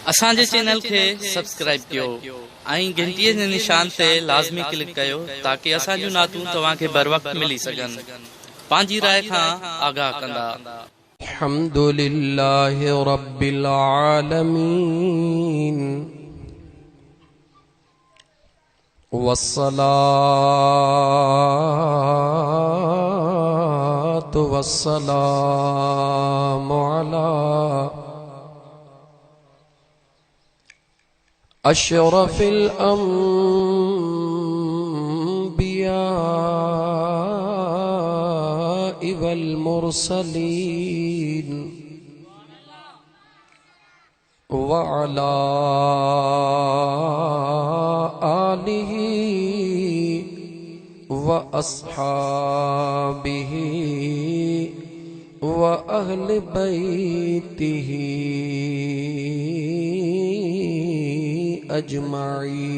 असांजे चैनल के सब्सक्राइब कयो ऐं घंटीअ जे निशान ते लाज़मी क्लिक कयो ताकि असांजूं नातूं तव्हांखे बर वक्त मिली सघन। पंहिंजी राय खां आगाह कंदा। अल्हम्दुलिल्लाहि रब्बिल आलमीन वस्सलातु वस्सलामु अला अशरफिल अंबिया वल मुरसलीन व अला आलिहि व अस्हाबिहि व अहले बैतिहि अजमाईन।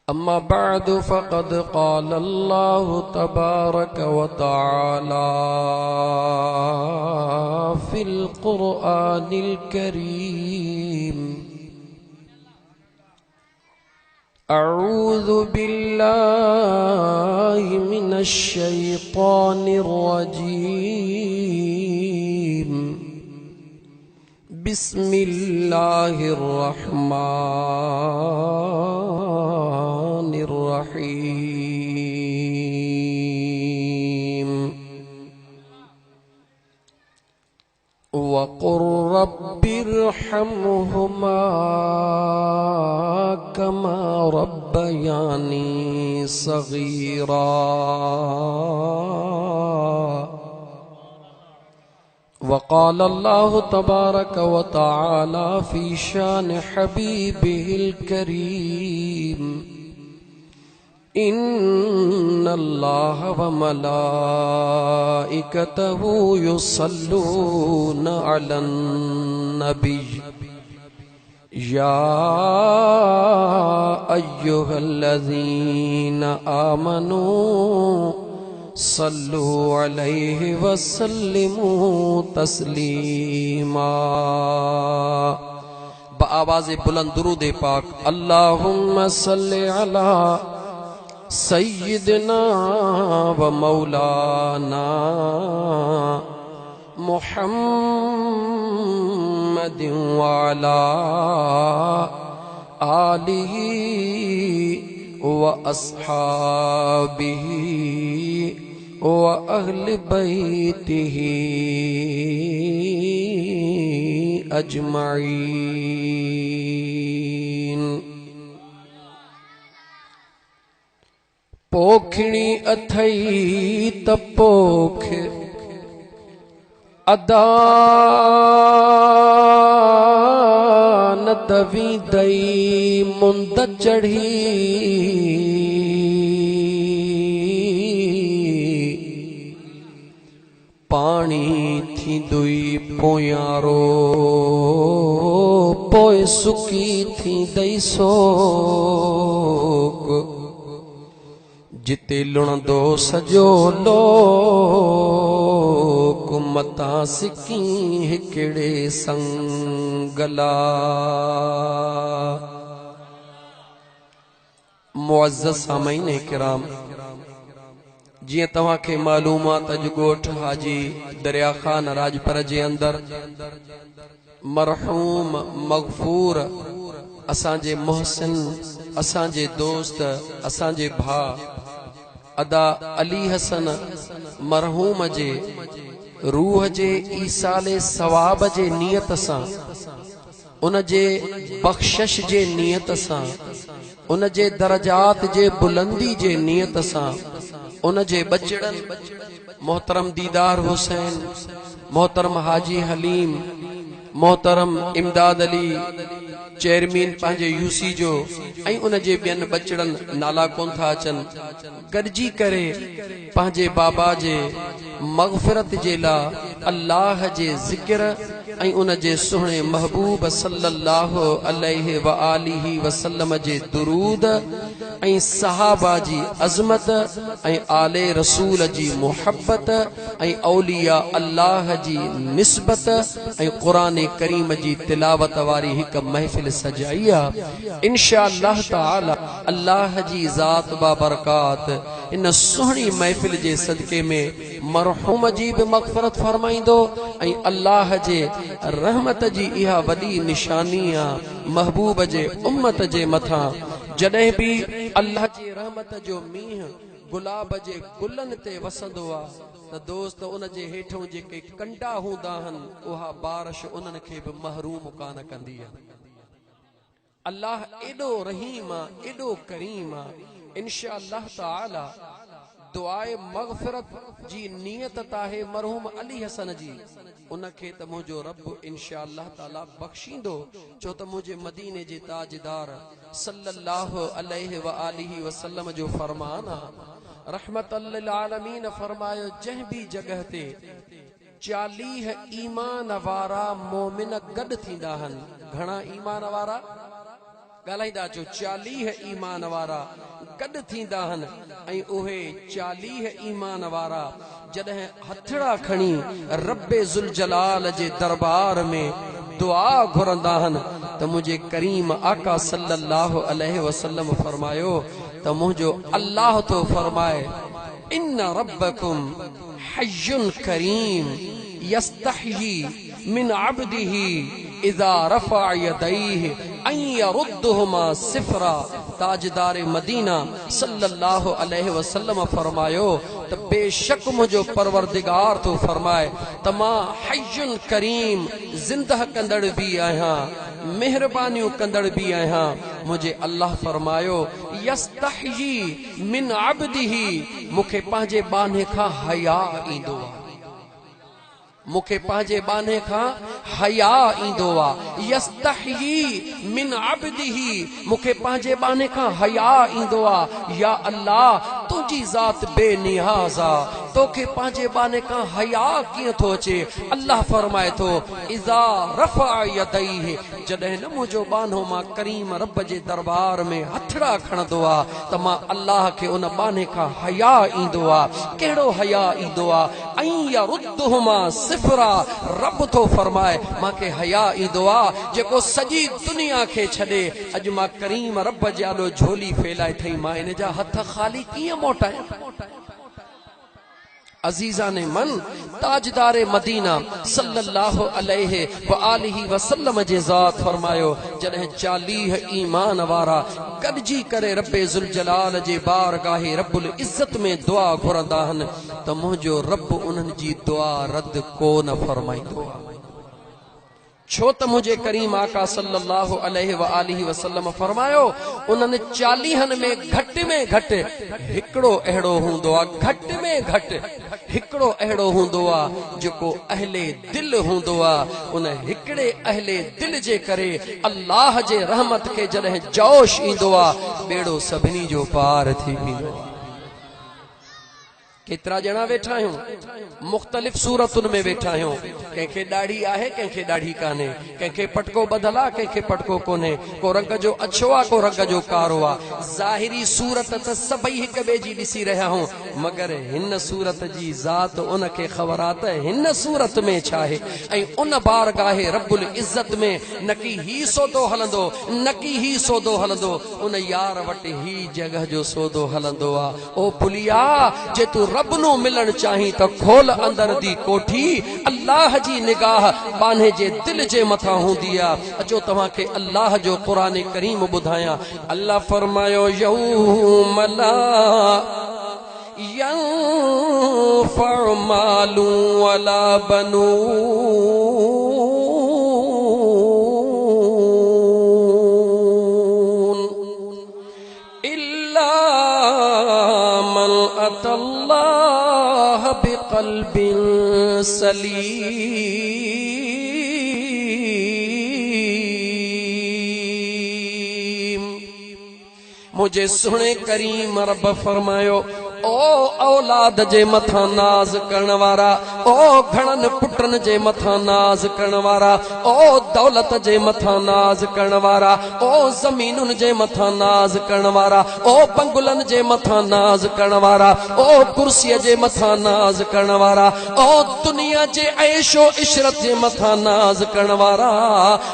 अम्मा बअद फ़क़द क़ाल अल्लाहु तबारक व तआला फ़िल क़ुरआनिल करीम अऊज़ु बिल्लाहि मिनश शैतानिर रजीम बिस्मिल्लाहिर रहमानिर रहीम वक़ुर रब्बिरहमहुमा कमा रब्बयानी सगीरा वक़ाल अल्लाहु तबारक व तआला फ़ी शान हबीबिहिल करीम इन्नल्लाह व मलाइकतहु युसल्लूना अलन नबी या अय्युहल्लज़ीना आमनू सल्लु अलैहि वसल्लिमू तस्लीमा। बआवाज़े बुलंद दुरूद पाक अल्लाहुम्मा सल्लि अला सय्यिदना व मौलाना मुहम्मदिन व अला आलिहि व अस्हाबिहि व अहले बैतिहि अजमाईन। पोखणी अथई त पोख अदा न दवी दई मुंद चढ़ी पानी थी दुई पोयारो पोए सुकी थी दई सोक जिते लुणदो सजो लोक मता सिकी हिकड़े संगला। मुअज़्ज़ज़ सामईन किराम, जिए तव्हां खे मालूम आहे त ॻोठ हाजी दरिया खान राजपर जे अंदर मरहूम मग़फूर असांजे मोहसिन असांजे दोस्त असांजे भा अदा अली हसन मरहूम जे रूह जे ईसाले सवाब जे नियत सां उन जे बख्शिश जे नियत सां उन जे दरजात जे बुलंदी जे नियत सां उन जे बचड़न मोहतरम दीदार हुसैन मोहतरम हाजी हलीम मोहतरम इमदाद अली चेयरमैन पंहिंजे यूसी जो ऐं उन जे ॿियनि बचड़न नाला कोन था अचनि गॾिजी करे पंहिंजे बाबा जे मग़फ़िरत जे लाइ अल्लाह जे ज़िक्र ऐं उन जे सुहिणे महबूब सल्लल्लाहु अलैहि व आलिहि वसल्लम जे दुरूद ऐं सहाबा जी अज़मत ऐं आले रसूल जी मुहब्बत ऐं औलिया अल्लाह जी निस्बत ऐं क़ुरान करीम जी तिलावत वारी हिक महफ़िल सजाई आहे। इंशाअल्लाह ताला अल्लाह जी ज़ात बाबरकात इन सुहिणी महफ़िल जे सदके में मरहूम जी भी मग़फ़िरत फरमाईंदो ऐं अल्लाह जे रहमत जी इहा वॾी निशानी आहे महबूब जे उम्मत जे मथां। जॾहिं भी अल्लाह जी रहमत जो मींह गुलाब जे गुलनि ते वसंदो आहे त दोस्त उन जे हेठों जेके कंडा हूंदा आहिनि उहा बारिश उन्हनि खे बि महरूम कान कंदी आहे। अल्लाह एॾो रहीम आहे, एॾो करीम आहे। इंशाअल्लाह ताला दुआए मग़फ़िरत जी नियत ताहे मरहूम अली हसन जी, उनखे त मुंहिंजो रब इंशाअल्लाह ताला बख़्शींदो, छो त मुंहिंजे मदीने जे ताजदार सल्लल्लाहु अलैहि व आलिहि वसल्लम जो फरमान आहे। रहमतल लिल आलमीन फरमायो, जंहिं भी जगह ते 40 ईमान वारा मोमिन गॾु थींदा आहिनि। घणा ईमान वारा ॻाल्हाईंदा अचो, 40 ईमान वारा गॾु थींदा आहिनि ऐं उहे 40 ईमान वारा जॾहिं हथड़ा खणी रब्बे ज़ुल जलाल जे दरबार में दुआ घुरंदा आहिनि त मुंहिंजे करीम आका सल्लल्लाहु अलैहि वसल्लम फरमायो त मुंहिंजो अल्लाह तो फरमाए, इन्न रब्बकुम हय्युन करीम यस्तहयी मिन अब्दिही इज़ा रफ़अ यदैहि अन यरुद्दहुमा सिफ़रा। ताजदार मदीना सल्लल्लाहु अलैहि वसल्लम फरमायो त बेशक मुंहिंजो परवरदिगार तो फरमाए त मां हय्युन करीम ज़िंदह कंदड़ भी आहियां, मेहरबानियूं कंदड़ भी आहियां। मुंहिंजे अल्लाह फरमायो, यस्तहयी मिन अब्दिही, मूंखे पंहिंजे बाने खां हया ईंदो आहे, मूंखे पंहिंजे बाने खां हया ईंदो आहे। यस्तहयी मिन अब्दिही, मूंखे पंहिंजे बाने खां हया ईंदो आहे। या अल्लाह तुंहिंजी ज़ात बेनियाज़ आहे, तोखे पंहिंजे बाने खां हया कीअं थो अचे। अल्लाह फरमाए थो, इज़ा रफ़अ यदैहि, जॾहिं न मुंहिंजो बानो मां करीम रब जे दरबार में हथड़ा खणंदो आहे त मां अल्लाह खे उन बाने खां हया ईंदो आहे। कहिड़ो हया ईंदो आहे, ऐं यरुद्दहुमा सिफ़रा, रब तो फरमाए मांखे हया ईंदो आहे जेको सॼी दुनिया खे छॾे अॼु मां करीम रब जे आॾो झोली फैलाए थई, मां इन जा हथ ख़ाली कीअं मोटायां। अजीज़ाने मन, ताजदारे मदीना सल्लल्लाहु अलैहि व आलिहि वसल्लम जे ज़ात फरमायो, जॾहिं 40 ईमान वारा गॾिजी करे रब्बे ज़ुल जलाल जे बारगाहे रब्बुल इज़्ज़त में दुआ घुरंदा आहिनि त मुंहिंजो रब उन्हनि जी दुआ रद्द कोन फरमाईंदो आहे। छो त मुंहिंजे करीम आका सल्लल्लाहु अलैहि व आलिहि वसल्लम फरमायो, उन्हनि 40 में घटि हिकिड़ो अहिड़ो हूंदो आहे, घटि में घटि हिकिड़ो अहिड़ो हूंदो आहे जेको अहले दिल हूंदो आहे। उन हिकिड़े अहले दिल जे करे अल्लाह जे रहमत खे जॾहिं जोश ईंदो आहे, बेड़ो सभिनी जो पार थी वेंदो आहे। केतिरा ॼणा वेठा आहियूं, मुख़्तलिफ़ सूरतुनि में वेठा आहियूं, कंहिंखे ॾाढ़ी आहे, कंहिंखे ॾाढ़ी कान्हे, कंहिंखे पटको ॿधल आहे, कंहिंखे पटको कोन्हे, को रंग जो अछो आहे, को रंग जो कारो आहे। ज़ाहिरी सूरत त सभई हिक ॿिए जी ॾिसी रहिया हूं, मगर हिन सूरत जी ज़ात उनखे ख़बर आहे त हिन सूरत में छा आहे। ऐं उन बारगाहे रब्बुल इज़्ज़त में न की ही सौदो हलंदो, न की ही सौदो हलंदो, उन यार वटि ही जगह जो सौदो हलंदो आहे। ओ पुलिया, जे तूं रब नू मिलण चाही तो खोल अंदर दी कोठी, अल्लाह जी निगाह बाने जे दिल जे मथा हुंदी आहे। अचो तव्हां के अल्लाह जो कुरान करीम ॿुधायां। अल्लाह फरमायो, यौम ला यंफउ मालू वला बनून इल्ला मन अतल्लाह बिक़ल्बिन सलीम। मुझे सुने करीम रब फरमायो, ओ औलाद जे मथा नाज करण वारा, ओ घणन पुटन जे मथा नाज करण वारा, ओ दौलत जे मथा नाज करण वारा, ओ जमीनुन जे मथा नाज करण वारा, ओ बंगुलन जे मथा नाज करण वारा, ओ कुर्सीअ जे मथा नाज करण वारा, ओ दुनिया जे ऐशो इशरत जे मथा नाज करण वारा,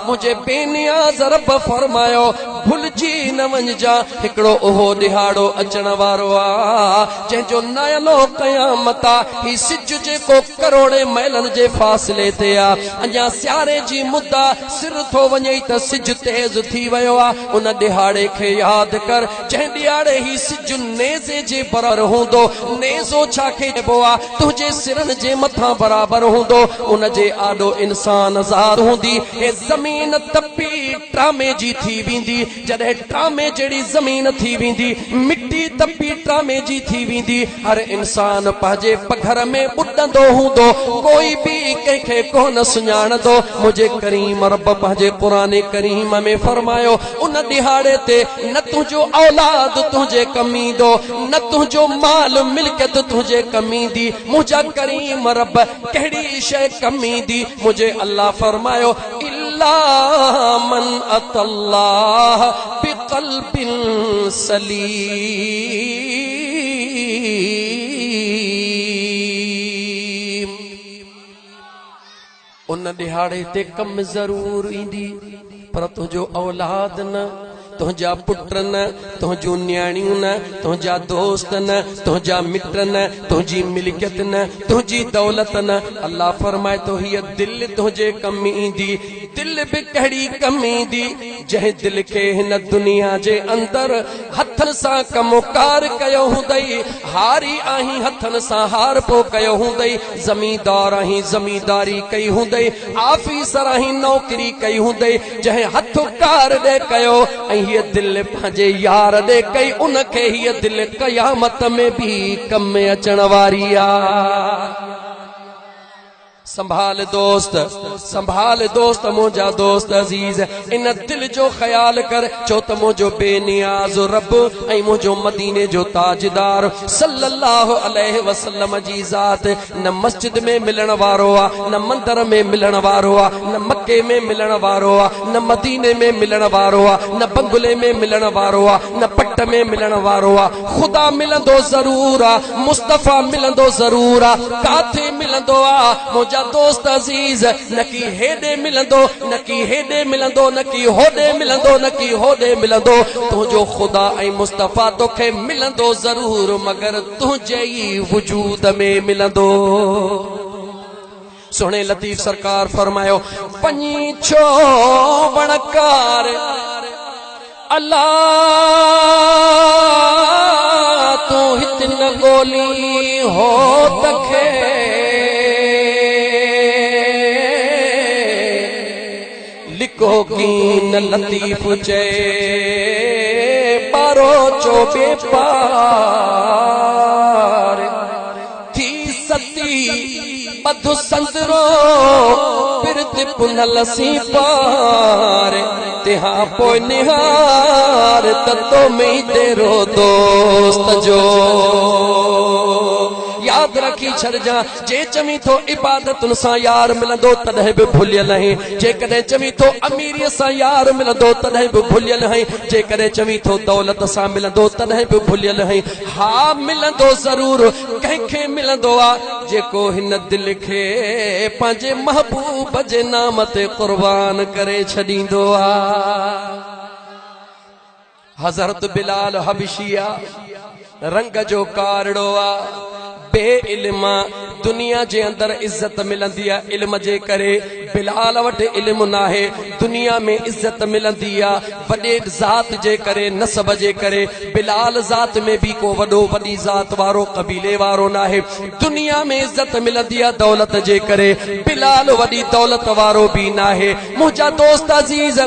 मुझे बेनियाज़ रब फरमायो भुलजी न वञजा हिकड़ो ओहो दिहाड़ो अचण वारो आ जंहिंजो नालो क़यामत आ। ही सिज जेको करोड़े मैलन जे फासिले ते आ, अञा सियारे जी मुद्दा सिर थो वञे त सिज तेज थी वियो आ। उन दिहाड़े खे यादि कर जंहिं दिहाड़े ही सिज नेज़े जे बराबर हूंदो। नेज़ो छा खे चइबो आ? तुंहिंजे सिरनि जे मथां बराबर हूंदो। उन जे आॾो इंसान आज़ाद हूंदी। हे ज़मीन तपी ट्रामे जी थी वेंदी। जॾहिं ट्रामे जहिड़ी ज़मीन थी वेंदी, मिट्टी तपी ट्रामे जी थी वेंदी। हर इंसान पंहिंजे पघर में ॿुॾंदो हूंदो, कोई बि कंहिंखे कोन सुञाणंदो। मुंहिंजे करीम रब पंहिंजे क़ुरान करीम में फरमायो उन दिहाड़े ते न तुंहिंजो औलाद तुंहिंजे कम ईंदो, न तुंहिंजो माल मिल्कियत तुंहिंजे कम ईंदी। मुंहिंजा करीम रब कहिड़ी शइ कम ईंदी? मुंहिंजे अल्लाह फरमायो इल्ला मन अतल्लाह बिक़ल्बिन सलीम। उन दिहाड़े ते कम जरूर ईंदी, पर तुंहिंजो औलाद न, तुंहिंजा पुट न, तुंहिंजूं न्याणियूं न, तुंहिंजा दोस्त न, तुंहिंजा मिट न, तुंहिंजी मिल्कियत न, तुंहिंजी दौलत न। अल्लाह फरमाए तो हीअ दिल तुंहिंजे कम ईंदी। दिल बि कहिड़ी कम ईंदी? जंहिं दिल खे हिन दुनिया जे अंदर हथन सां कमकार कयो हूंदई, हारी आहीं हथन सां हार पो कयो हूंदई, ज़मींदार आहीं ज़मींदारी कई हूंदई, आफीसर आहीं नौकरी कई हूंदई, जंहिं हथ कार ॾे कयो ऐं हीअ दिल पंहिंजे यार ॾे कई, उनखे हीअ दिल क़यामत में भी कम अचण वारी आ। संभाल दोस्त, संभाल दोस्त, मुंहिंजा दोस्त अजीज, इन दिल जो ख्याल कर। चो त मुंहिंजो बेनियाज़ रब ऐं मुंहिंजो मदीने जो ताजदार सल्लल्लाहु अलैहि वसल्लम जी ज़ात न मस्जिद में मिलण वारो आ, न मंदर में मिलण वारो आ, न मक्के में मिलण वारो आ, न मदीने में मिलण वारो आ, न बंगले में मिलण वारो आ, न पट में मिलण वारो आ। खुदा मिलंदो ज़रूर आ, मुस्तफ़ा मिलंदो ज़रूर आ। काथे मिलंदो आ मुंहिंजा दोस्त अजीज? न की हेॾे मिलंदो, न की हेॾे मिलंदो, न की होॾे मिलंदो, न की होॾे मिलंदो। तुंहिंजो खुदा ऐं मुस्तफ़ा तोखे मिलंदो ज़रूर, मगर तुंहिंजे ई वजूद में मिलंदो। सोने लतीफ़ सरकार फरमायो पञी छो वणकार अल्लाह तू हित न गोली हो तखे लिखो की न लतीफ चे पारो चोबे पार थी सती बधु संदरो पिरत पुनलसी पार तिहा पो निहार ततो में तेरो दोस्त जो याद रखी छड़जा। जे चमी तो इबादतुन सां यार मिलंदो तॾहिं बि भुलियल आहीं, जेकॾहिं चमी तो अमीरीअ सां यार मिलंदो तॾहिं बि भुलियल आहीं, जेकॾहिं चमी तो दौलत सां मिलंदो तॾहिं बि भुलियल आहीं। हा मिलंदो ज़रूर, कंहिंखे मिलंदो आहे जेको हिन दिल खे पंहिंजे महबूब जे नाम ते क़ुर्बान करे छॾींदो आहे। हज़रत बिलाल हबशिया रंग जो कारड़ो आहे, बे इल्म दुनिया जे अंदर इज्जत मिलंदी आहे इल्म जे करे। बिलाल वटि इल्म नाहे, दुनिया में इज्जत मिलंदी आहे वॾे ज़ात जे करे, नसब जे करे। बिलाल ज़ात में भी को वॾो वॾी ज़ात वारो कबीले वारो नाहे। दुनिया में इज्जत मिलंदी आहे दौलत जे करे, बिलाल वॾी दौलत वारो भी नाहे। मुंहिंजा दोस्त अजीज,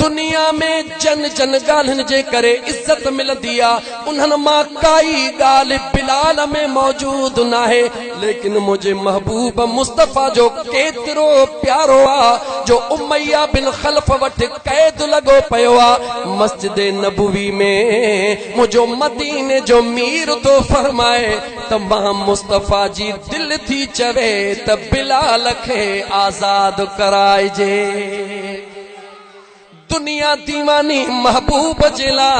दुनिया में जन जन ॻाल्हियुनि जे करे इज्जत मिलंदी आहे, उन्हनि मां काई ॻाल्हि बिलाल में मौजूद मौजूद ना है, लेकिन मुझे महबूब मुस्तफा जो केतिरो प्यारो आ, जो उमैया बिन खल्फ वट कैद लगो पयो आ मस्जिद नबवी में। मुझो मदीने जो मीर तो फरमाए तमाम मुस्तफा जी दिल थी चवे त बिलाल खे आजाद कराए जे। दुनिया दीवानी महबूब जेला,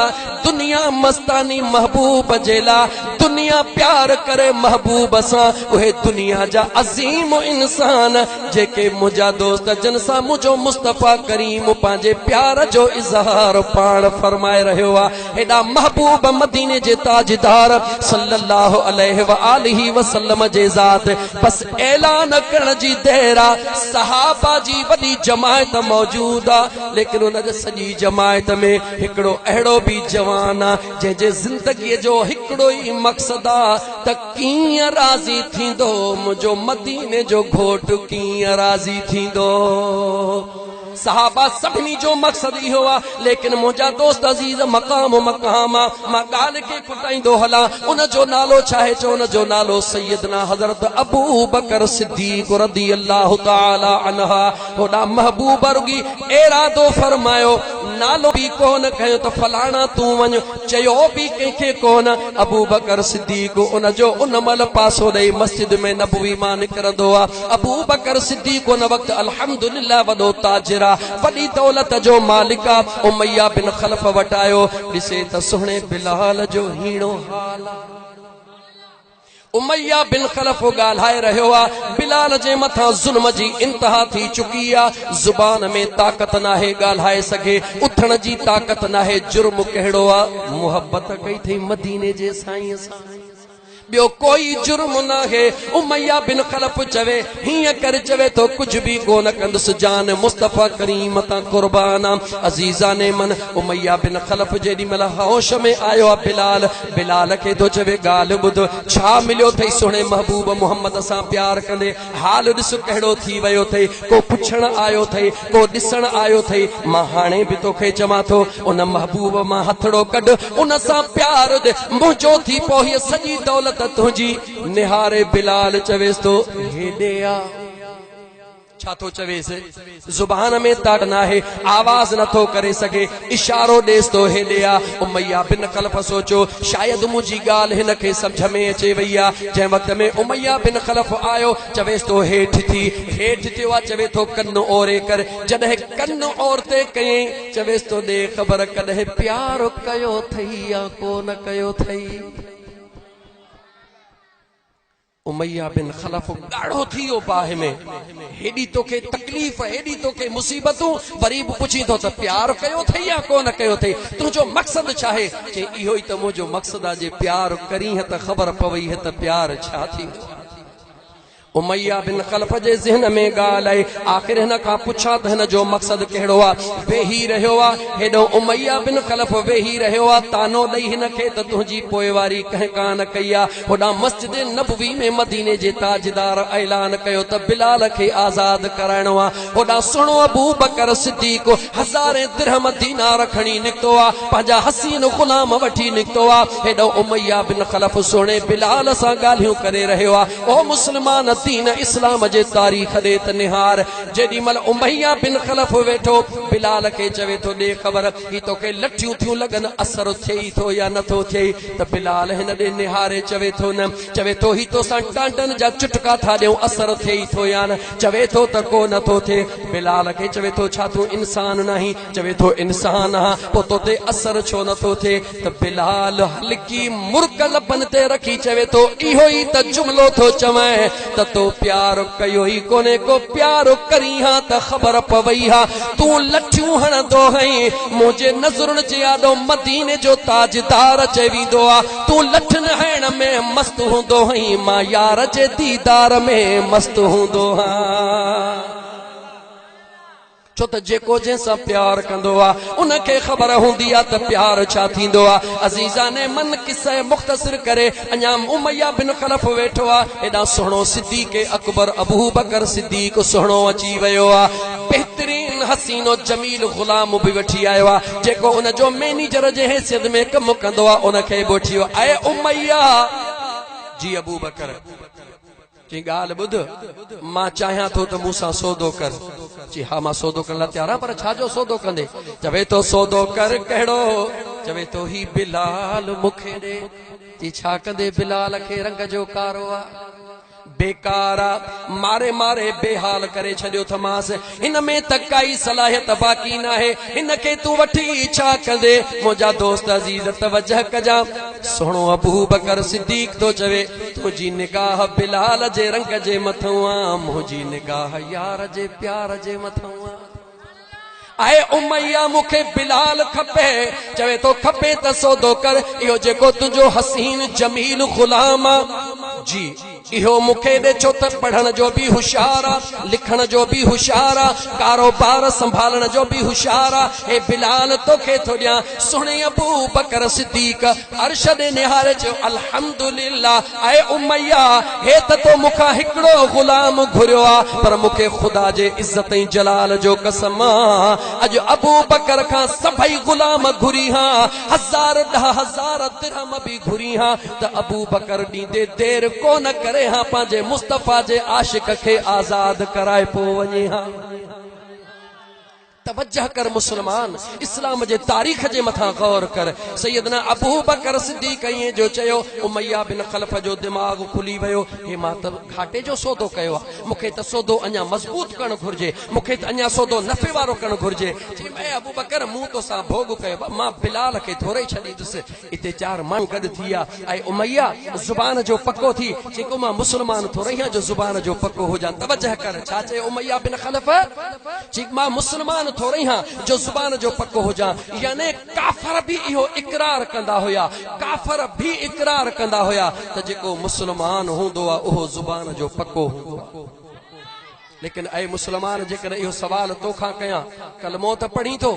दुनिया मस्तानी महबूब जेला, दुनिया प्यार करे महबूब सां, उहे दुनिया जा अजीम इंसान जेके मुझा दोस्त जन सां मुझो मुस्तफा करीम पंहिंजे प्यार जो इज़हार पाण फरमाए रहियो आहे। हेॾा महबूब मदीने जे ताजदार सल्लल्लाहु अलैहि व आलिहि वसल्लम जे ज़ात बस ऐलान करण जी देर आहे। सहाबा जी वॾी जमायत मौजूद आहे, लेकिन सॼी जमायत में हिकिड़ो अहिड़ो भी जवान आहे जंहिंजे ज़िंदगीअ जो हिकिड़ो ई मक़सद आहे त कीअं राज़ी थींदो मुंहिंजो मदीने जो घोट, कीअं राज़ी थींदो। सहाबा सभिनी जो मकसद इहो आहे, लेकिन मुंहिंजा दोस्त अज़ीज़ मक़ाम मक़ाम मां ॻाल्हि खे कुटाईंदो हलां। उन जो नालो छा आहे? चो उन जो नालो सैयदना हज़रत अबू बकर सिद्दीक़ रज़ियल्लाहु ताला अन्हा। होॾा महबूब रुॻी इरादो फरमायो, नालो भी कोन कयो त फलाणा तूं वञ, चयो भी कंहिंखे कोन। अबू बकर सिद्दीक़ उन जो उन महिल पासो ॾेई मस्जिद में नबवी मां निकिरंदो आहे। अबू बकर सिद्दीक़ उन वक़्तु अल्हम्दुलिल्लाह वॾो ताजिर, वॾी दौलत जो मालिक आहे। उमैया बिन खल्फ वटि आयो, ॾिसे त सुहिणे बिलाल जो हीणो हाल आहे। उमैया बिन खल्फ ॻाल्हाए रहियो आहे, बिलाल जे मथां ज़ुल्म जी इंतहा थी चुकी आहे। ज़ुबान में ताक़त नाहे ॻाल्हाए सघे, उथण जी ताक़त नाहे। जुर्म कहिड़ो आहे? मुहबत कई थई मदीने जे साईं सां, ॿियो कोई जुर्म नाहे। उमैया बिन खल्फ चवे हीअं कर, चवे तो कुछ भी कोन कंदुसि, जान मुस्तफा करीम तां कुर्बान। अज़ीज़ा ने मन उमैया बिन खल्फ जेॾी महिल होश में आयो आहे, बिलाल खे तो चवे ॻाल्हि ॿुध, छा मिलियो अथई सुहिणे महबूब मुहम्मद सां प्यार कंदे? हाल ॾिस कहिड़ो थी वियो अथई, को पुछण आयो अथई, को ॾिसण आयो अथई। मां हाणे बि तोखे चवां थो, उन महबूब मां हथड़ो कढ, उन सां प्यार ॾे, मुंहिंजो थी पो हीअ सॼी दौलत तुझी। निहारे बिलाल चवेस तो हेॾे आ, छा थो चवेसि? ज़ुबान में ताक़त नाहे, आवाज़ नथो करे सघे, इशारो ॾेस तो हेॾे आ। उमैया बिन खल्फ सोचो शायद मुंहिंजी ॻाल्हि हिन खे सम्झ में अचे वई आहे। जंहिं वक़्त में उमैया बिन खल्फ आयो, चवेस तो हेठि थी, हेठि थियो आहे, चवे थो कन ओरे कर। जॾहिं कन ओरते कयईं, चवेस तो ॾे ख़बर कॾहिं प्यार कयो अथई या कोन कयो अथई। उमैया बिन खल्फ ॻाढ़ो थी वियो बाहि में, हेॾी तोखे तकलीफ़, हेॾी तोखे मुसीबतूं, वरी बि पुछी थो त प्यार कयो अथई या कोन कयो अथई, तुंहिंजो मक़सद छा आहे? चई इहो ई त मुंहिंजो मक़सद आहे, जे प्यार करी त ख़बर पवई है त प्यार छा थींदो। उमैया बिन खल्फ जे ज़हन में ॻाल्हि आई, आख़िर हिन खां पुछां त हिन जो मक़सद कहिड़ो आहे। वेही रहियो आहे, हेॾो उमैया बिन खल्फ वेही रहियो आहे, तानो ॾेई हिन खे त तुंहिंजी पोइवारी कंहिं कान कई आहे। होॾां मस्जिद नबवी में मदीने जे ताजदार ऐलान कयो त बिलाल खे आज़ाद कराइणो आहे। होॾां सुहिणो अबू बकर सिद्दीक़ हज़ारे दिरहम दीनार खणी निकितो आहे, पंहिंजा हसीन ग़ुलाम वठी निकितो आहे। हेॾो उमैया बिन खल्फ सुहिणे बिलाल सां ॻाल्हियूं करे रहियो आहे। ओ मुस्लमान, दीन इस्लाम जे तारीख़ दे त निहार, जेॾी महिल उमैया बिन खल्फ वेठो, बिलाल खे चवे तो ॾे ख़बर ही तोखे लठियूं थियूं लॻनि, असर थिए थो या नथो थिए? त बिलाल हिन ॾे निहारे चवे थो न, चवे तो ही तोसां टांटन जा चुटका था ॾियूं, असर थिए थो या न? चवे थो त को नथो थिए। बिलाल खे चवे थो छा तूं इंसान नहीं? चवे थो इंसान हा, पोइ तो ते असर छो नथो थिए? त बिलाल हल्की मुर्क लबन ते रखी चवे थो इहो ई त जुमिलो थो चवां त तो प्यार कयो ही कोने, को प्यार करी हा त ख़बर पवई हा। तूं लठियूं हणंदो हई, मुंहिंजे नज़रुनि जे आॾो मदीने जो ताजदार चवींदो आ। तूं लठन हण में मस्त हूंदो हई, मां यार जे दीदार में मस्त हूंदो हा। छो त जेको जंहिंसां प्यार कंदो आहे उनखे ख़बर हूंदी आहे त प्यार छा थींदो आहे। अज़ीज़ा ने मन किस्से मुख़्तसिर करे अञा उमैया बिन खल्फ वेठो आहे। एॾा सुहिणो सिद्दीक़ अकबर अबू बकर सिद्दीक़ सुहिणो अची वियो आहे। बेहतरीन हसीनो जमील ग़ुलाम बि वठी आयो आहे, जेको उन जो मैनेजर जे हैसियत में कमु कंदो आहे। उनखे बि वठी वियो। ऐं उमैया जी अबू बकर जी गाल बुध मां चाहियां तो त मूंसां सौदो कर जी हाँ मां सौदो करण लाइ तैयार आहियां पर छाजो सौदो कंदे चवे तो सौदो कर कहिड़ो चवे तो ही बिलाल मूंखे ॾे जी छा कंदे बिलाल खे रंग जो कारो आहे बेकारा मारे मारे बेहाल करे छॾियो थमास हिन में त काई सलाहियत बाक़ी न आहे हिन खे तूं वठी छा कंदे मुंहिंजा दोस्त अज़ीज़ तवजह कजां सुहिणो अबू बकर सिद्दीक़ तो चवे तुंहिंजी निगाह बिलाल जे रंग जे मथां आहे मुंहिंजी निगाह यार जे प्यार जे मथां आहे आए उमैया मूंखे बिलाल खपे चवे तो खपे त सौदो कर इहो जेको तुंहिंजो हसीन जमील गुलाम जी इहो मूंखे ॾे छो त पढ़ण जो बि होशियार आहे लिखण जो बि होशियार आहे कारोबार संभालण जो बि होशियार आहे हे बिलाल तोखे थो ॾियां सुहिणे अबू बकर सिद्दीक़ अर्श ॾे निहारे चयो अल्हम्दुलिल्लाह आए उमैया हे त तो मूंखां हिकिड़ो गुलाम घुरियो आहे पर मूंखे ख़ुदा जे इज़्ज़त ऐं जलाल जो कसम अॼु अबू बकर खां सभई गुलाम घुरी हा 1000-10,000 दिरहम बि घुरी हा त अबू बकर ॾींदे देर कोन करे हाँ पांजे मुस्तफा जे आशिक खे आजाद कराए पो वञे हा तवज्जह कर मुसलमान इस्लाम जे तारीख़ जे मथां गौर कर सैयदना अबू बकर सिद्दीक़ ईअं जो चयो उमैया बिन खलफ जो दिमाग़ खुली वियो हे मां त घाटे जो सौदो कयो आहे मूंखे त सौदो अञा मज़बूत करणु घुर्जे मूंखे त अञा सौदो नफ़े वारो करणु घुर्जे चई मैं अबू बकर मूं तोसां भोग कयो मां बिलाल खे थोरे छॾींदुसि हिते 4 माण्हू गॾु थी विया ऐं उमैया ज़ुबान जो पको थी जेको मां मुसलमान थोरे आहियां जो ज़ुबान जो पको हुजां तवज्जह कर छा चयो उमैया बिन खलफ चई मां मुसलमान थोरे हाँ जो जुबान जो पक्को हो जा यानी काफर भी इहो इकरार कंदा हुया काफर भी इकरार कंदा हुया त जेको मुसलमान हूंदो आहे उहो जुबान जो पक्को हूंदो आहे लेकिन ऐ मुसलमान जेकर इहो सवाल तोखां कयां कलमो त पढ़ी थो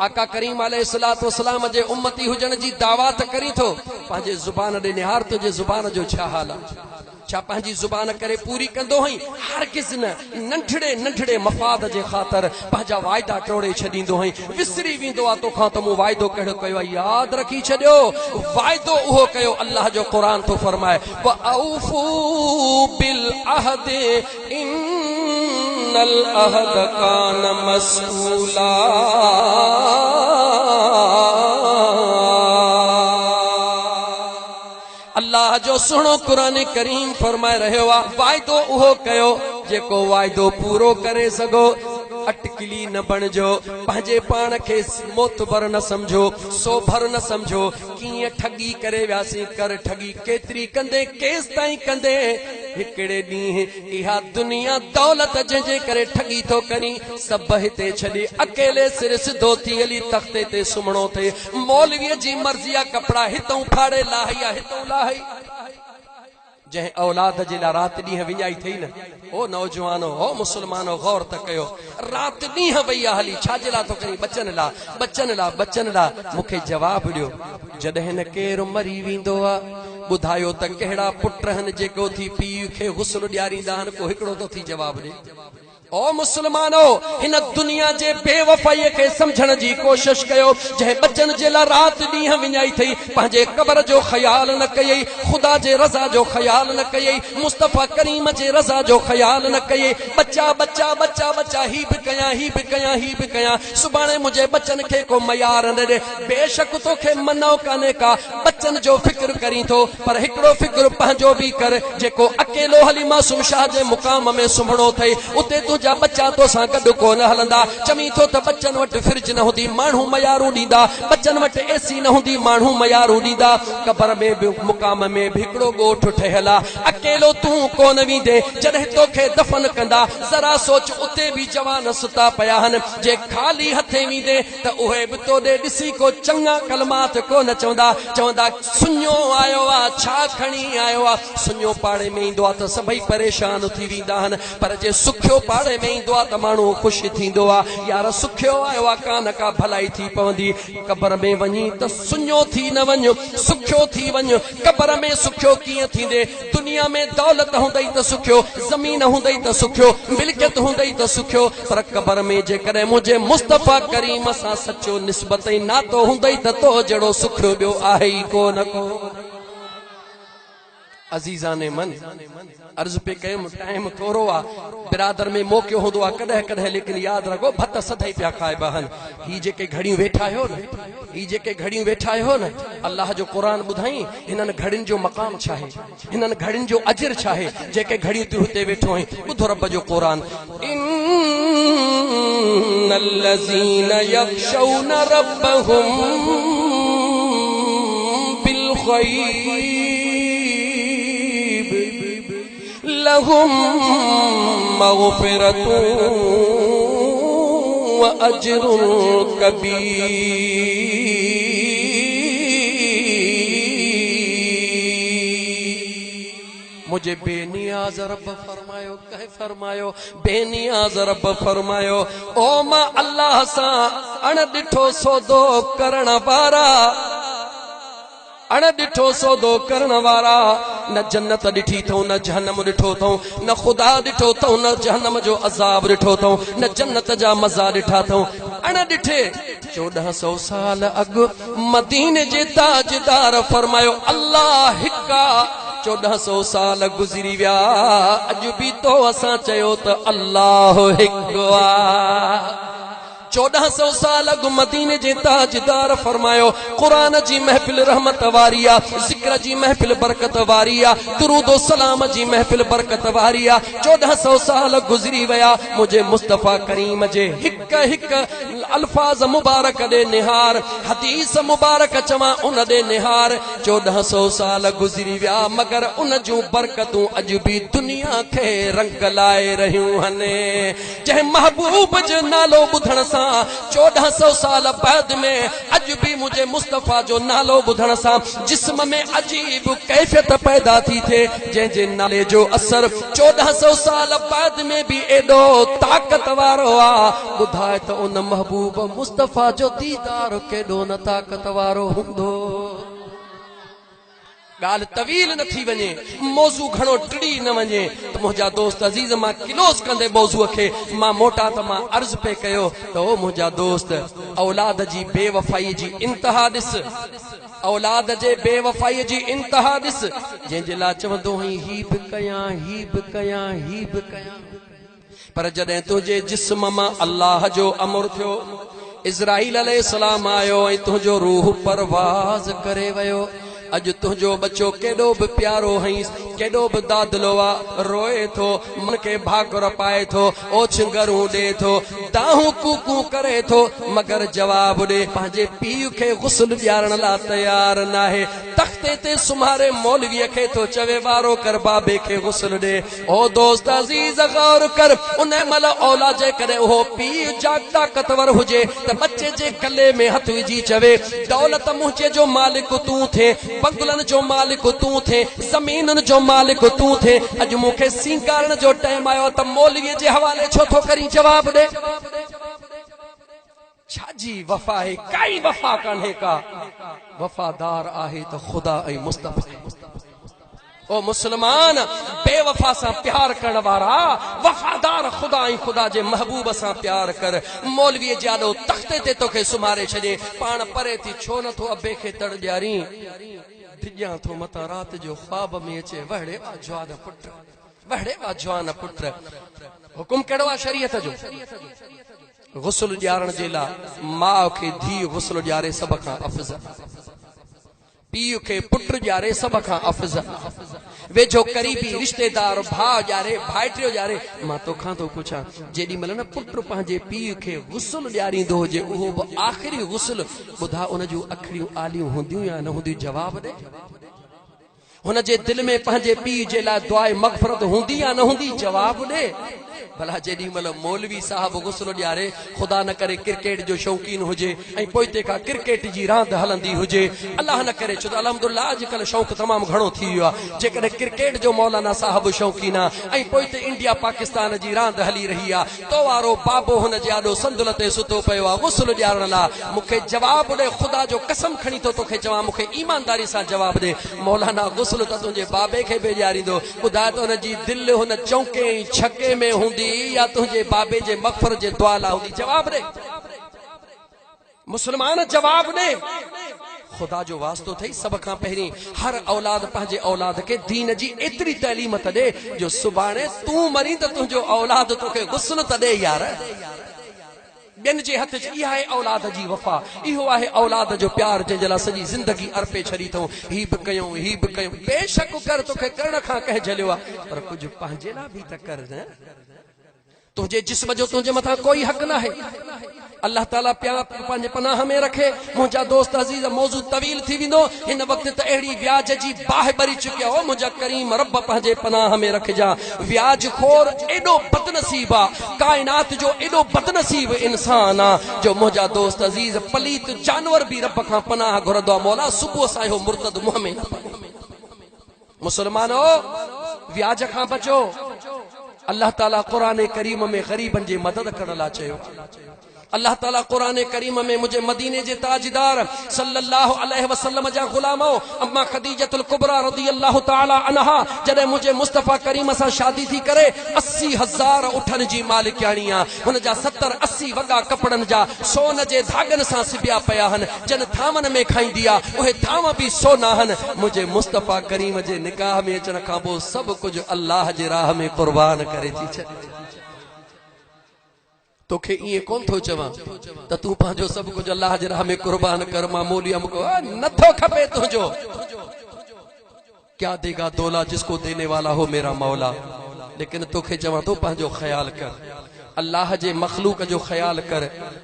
आका करीम अलैहिस्सलातु वस्सलाम जे उम्मती हुजण जी दावा त करी थो पंहिंजे जुबान ॾे निहार तुंहिंजे जुबान जो छा हाल आहे छा पंहिंजी जुबान करे पूरी कंदो हई हरगिज़ न नंढड़े नंढड़े मफ़ाद जे ख़ातिर पंहिंजा वाइदा टोड़े छॾींदो हई विसरी वेंदो आहे तोखां त मूं वाइदो कहिड़ो कयो आहे यादि रखी छॾियो वाइदो उहो कयो अल्लाह जो क़ुरान थो फरमाए व औफू बिल अहद इन्नल अहद कान मस्ऊला अल्लाह जो सुहिणो क़ुरान करीम फरमाए रहियो आहे वाइदो उहो कयो जेको वाइदो पूरो करे सघो अटकली न बणजो पंहिंजे पाण खे मोतबर न समझो सोभर न समझो कीअं ठगी करे वियासीं कर ठगी केतिरी कंदे केस ताईं कंदे हिकिड़े ॾींहुं इहा दुनिया दौलत जंहिंजे करे ठगी थो करी सभु हिते छॾी अकेले सिर सिधो थी हली तख़्ते ते सुम्हणो थिए मौलवीअ जी मर्ज़ी आहे कपिड़ा हितों फाड़े लाही आहे हितों लाही जंहिं औलाद जे लाइ राति ॾींहं विञाई थई न ओ नौजवानो हो मुसलमानो गौर त कयो राति ॾींहं वई आहे हली छाजे लाइ थो करी बचन लाइ मूंखे जवाबु ॾियो जॾहिं न केरु मरी वेंदो आहे ॿुधायो त कहिड़ा पुट आहिनि जेको थी पीउ खे गुस्ल ॾियारींदा आहिनि को हिकिड़ो तो थी जवाबु ॾे ओ मुसलमानो हिन दुनिया जे बेवफ़ाईअ खे समझण जी कोशिश कयो जंहिं बचन जे लाइ राति ॾींहं विञाई थई पंहिंजे क़बर जो ख़्याल न कयई ख़ुदा जे रज़ा जो ख़्याल न कयई मुस्तफ़ा करीम जे रज़ा जो ख़्याल न कयई बच्चा बच्चा बच्चा बच्चा ही बि कयां सुभाणे मुंहिंजे बचन खे को मयार न ॾे बेशक तोखे मनो कान्हे का बचन जो फिक्र करी थो पर हिकिड़ो फिक्र पंहिंजो बि कर जेको अकेलो हली मासूम शाह जे मुक़ाम में सुम्हणो अथई उते तुंहिंजा बच्चा तोसां गॾु कोन हलंदा चवी थो त बच्चन वटि फ्रिज न हूंदी माण्हू मयारूं ॾींदा बच्चन वटि एसी न हूंदी माण्हू मयारूं ॾींदा क़बर में बि मुक़ाम में बि हिकिड़ो ॻोठ ठहियल आहे अकेलो तूं कोन वेंदे जॾहिं तोखे दफ़न कंदा ज़रा सोच उते बि जवान सुता पिया आहिनि जे ख़ाली हथे वेंदे त उहे बि तोॾे ॾिसी को चङा कलमात कोन चवंदा सुञो आयो आहे छा खणी आयो आहे सुञो पाड़े में ईंदो आहे त सभई परेशान थी वेंदा आहिनि पर जे सुखियो पाड़े में ईंदो आहे त माण्हू ख़ुशि थींदो आहे यार सुखियो आयो आहे कान का भलाई थी पवंदी क़बर में वञी त सुञो थी न वञ सुखियो थी वञ क़बर में सुखियो कीअं थींदे दुनिया में दौलत हूंदई त सुखियो ज़मीन हूंदई त सुखियो मिल्कियत हूंदई त सुखियो पर क़बर में जेकॾहिं मुंहिंजे मुस्तफ़ा करीम सां सचो निस्बत ऐं नातो हूंदई त तो जहिड़ो सुखियो ॿियो आहे ई कोन को अजीजा ने मन अर्ज पे कयुम टाइम थोरो आ बिरादर में मौक़ो होंदो आ कॾहिं कॾहिं, लेकिन याद रखो भत सदाई पिया खाइबा हन। ही जेके घड़ियूं वेठा आहियो न, ही जेके घड़ियूं वेठा आहियो न, अल्लाह जो क़ुरान ॿुधाई हिननि घड़ियुनि जो मक़ाम छा आहे, हिननि घड़ियुनि जो अजर छा आहे, जेके घड़ियूं तूं हुते वेठो आहीं। ॿुधो रब जो क़ुरान, इन्नल्लज़ीना यख़शौना रब्बहुम बिल ग़ैब लहुम मग़फ़िरतुन व अज्रुन कबीर। मुझे बेनियाज रब फरमायो, कहे फरमायो बेनियाज रब फरमायो, ओ मां अल्लाह सा अण डिठो सौदो करण वारा, अण डिठो सौदो करण वारा, न जन्नत ॾिठी अथऊं न जहन्नम ॾिठो अथऊं, न ख़ुदा ॾिठो अथऊं न जहन्नम जो अज़ाब ॾिठो अथऊं, न जन्नत जा मज़ा ॾिठा अथऊं। अण ॾिठे 1400 साल अॻु मदीने जे ताजदार फरमायो अल्लाह हिका। 1400 साल गुज़री विया, अॼु बि तो असां चयो त अल्लाह हिकु आहे। 1400 साल अॻु मदीने जे ताजदार फरमायो क़ुरान जी महफ़िल रहमत वारी आ, ज़िक्र जी महफ़िल बरकत वारी आ, दुरूद ओ सलाम जी महफ़िल बरकत वारी आ। 1400 साल गुज़री विया, मुझे मुस्तफ़ा करीम जे हिक हिक अल्फाज मुबारक दे निहार, हदीस मुबारक चवां उन दे निहार। 1400 साल गुज़री विया, मगर उन जूं बरकतूं अॼु बि दुनिया खे रंग लाए रहियूं हने। जंहिं महबूब जो नालो ॿुधण सां 1400 साल बाद में अॼु बि मुझे मुस्तफ़ा जो नालो ॿुधण सां जिस्म में अजीब कैफियत पैदा थी थे, जंहिंजे नाले जो असर 1400 साल बाद में भी एॾो ताक़त वारो आ। ॿुधाए त उन महबूब मुस्तफ़ा जो दीदार केॾो न ताक़त वारो हूंदो। गाल तवील न थी वञे, मौज़ू घणो टिड़ी न वञे त मुंहिंजा दोस्त अज़ीज़ मां क्लोज़ कंदे मौज़ूअ खे मां मोटा त मां अर्ज़ पे कयो त ओ मुंहिंजा दोस्त, औलाद जी बेवफ़ाई जी इंतहा ॾिस, औलाद जे बेवफ़ाई जी इंतहा ॾिस, जंहिंजे लाइ चवंदो हुई ही बि कयां ही बि कयां ही बि कयां, पर जॾहिं तुंहिंजे जिस्म मां अल्लाह जो अमर थियो, इज़राइल अलैहिस्सलाम आयो ऐं तुंहिंजो रूह परवाज़ करे वियो। अॼु तुंहिंजो बच्चो केॾो बि प्यारो हईंस, केॾो बि दादलो आ, रोए थो, मन खे भाकुर पाए थो, ओछंगरूं ॾे थो, दाहूं कूकू करे थो, मगर जवाब ॾे पंहिंजे पीउ खे गुस्ल ॾियारण लाइ तयार नाहे। तख़्ते ते सुम्हारे मौलवीअ खे थो चवे वारो कर बाबे खे गुस्ल ॾे। ओ दोस्त अज़ीज़ गौर कर, उन महिल औलाद जे करे उहो पीउ ताक़तवर हुजे त बच्चे जे गले में हथ विझी चवे दौलत मुंहिंजे जो मालिक तूं थे, बंगलन जो मालिक तूं थे, ज़मीनन जो मालिक तूं थे। अॼु मूंखे सींगारण जो टाइम आयो त मौलवीअ जे हवाले छो थो करी जवाब ॾे। छाजी वफ़ा है, काई वफ़ा कान्हे का, वफ़ादार आहे त ख़ुदा ऐं मुस्तफ़ा। ओ मुसलमान, बेवफा सां प्यार करण वारा वफ़ादार ख़ुदा ऐं ख़ुदा जे महबूब सां प्यार कर। मौलवीअ जाॾो तख़्ते ते तोखे सुम्हारे छॾे, पाण परे थी छो नथो अबे खे तड़ ॾियारी, डिॼां थो मतां राति जो ख्वाब में अचे वहड़े वा जवान पुट, वहड़े वा जवान पुट। हुकुम कहिड़ो आहे शरीयत जो? गुस्ल ॾियारण जे लाइ माउ खे धीउ गुस्ल ॾियारे सभ खां अफ़ज़ल, पीउ खे पुट ॾियारे सभ खां अफ़ज़ल, वेझो करीबी रिश्तेदार भाउ ॾियारे भाइटियो ॾियारे। मां तोखां थो पुछां, जेॾी महिल न पुट पंहिंजे पीउ खे गुस्ल ॾियारींदो हुजे, उहो बि आख़िरी गुस्ल, ॿुधा उन जूं अखियूं आलियूं हूंदियूं या न हूंदियूं? जवाब ॾे। हुन जे दिलि में पंहिंजे पीउ जे लाइ दुआए मग़फ़िरत हूंदी या न हूंदी? जवाब ॾे। भला जेॾी महिल मौलवी साहब गुस्ल ॾियारे, ख़ुदा न करे क्रिकेट जो शौक़ीन हुजे ऐं पोइ तंहिंखां क्रिकेट जी रांदि हलंदी हुजे, अल्लाह न करे, छो त अल्हम्दुलिल्लाह अॼुकल्ह शौक़ु तमामु घणो थी वियो आहे। जेकॾहिं क्रिकेट जो मौलाना साहब शौक़ीन आहे ऐं पोइ त इंडिया पाकिस्तान जी रांदि हली रही आहे, तो वारो बाबो हुन जे आॾो संदुल ते सुतो पियो आहे गुस्ल ॾियारण लाइ, मूंखे जवाब ॾे। ख़ुदा जो कसम खणी थो तोखे चवां, मूंखे ईमानदारी सां जवाब ॾे। मौलाना गुस्ल त तुंहिंजे बाबे खे बि ॾियारींदो, ॿुधाए त हुनजी दिलि हुन चौके ऐं छके में हूंदी या तुंहिंजे बाबे जे मग़फ़िरत जे दुआ लाइ हूंदी? जवाब ॾे। मुसलमान जवाब ॾे। खुदा जो वास्तो थई सब खां पहिरीं हर औलाद पंहिंजे औलाद के दीन जी एतरी तैलीम त ॾे जो सुभाणे तूं मरी त तुंहिंजो औलाद तोखे गुस्ल त ॾे यार। ॿियनि जे हथ इहा आहे औलाद जी वफ़ा, इहो आहे औलाद जो प्यार जंहिंजे लाइ सॼी ज़िंदगी अर्पे छॾी अथऊं। ही बि कयूं ही बि कयूं, बेशक कर, तोखे करण खां कंहिं झलियो आहे, पर कुझु पंहिंजे लाइ बि त कर न। तुंहिंजे जिस्म जो तुंहिंजे मथां कोई हक़ न आहे। अल्लाह ताला प्यार पंहिंजे पनाह में रखे। मुंहिंजा दोस्त अज़ीज़, मौज़ू तवील थी वेंदो, हिन वक़्त त अहिड़ी व्याज जी बाह भरी चुकिया हो। मुंहिंजा करीम रब पंहिंजे पनाह में रखजा। व्याज खोर एॾो बदनसीब आहे, काइनात जो एॾो बदनसीब इंसान आहे जो मुंहिंजा दोस्त अज़ीज़ पलीत जानवर बि रब खां पनाह घुरंदो आहे। मौला सुबुह सां इहो मुर्तद मुंहं में न पए। मुसलमानो, व्याज खां बचो। अल्लाह ताला क़ुरान करीम में ग़रीबन जी मदद करण लाइ चयो। अल्लाह ताला क़ुरान करीम में मुझे मदीने जे ताजदार सल्लल्लाहु अलैहि वसल्लम जा गुलामो अम्मा खदीजतुल कुबरा रदियल्लाहु ताला अन्हा जॾहिं मुझे मुस्तफ़ा करीम सां शादी थी करे 80,000 उठन जी मालिकाणी आहे। हुन जा 70-80 वॻा कपड़न जा सोन जे धागन सां सिबिया पिया आहिनि। जन थामन में खाईंदी आहे उहे थाम बि सोना आहिनि। मुझे मुस्तफ़ा करीम जे निकाह में अचण खां पोइ सभु कुझु अल्लाह जे राह में कुर्बान करे थी छॾे। तोखे इए कोन थो चवां त तूं पंहिंजो सभु कुझु अल्लाह जे राह में कुर्बान कर। मामूली हमको नथो खपे तुंहिंजो। क्या देगा दौला जिसको देने वाला हो मेरा मौला। लेकिन तोखे चवां तो पंहिंजो ख्याल कर, अल्लाह जे मखलूक जो ख्याल कर।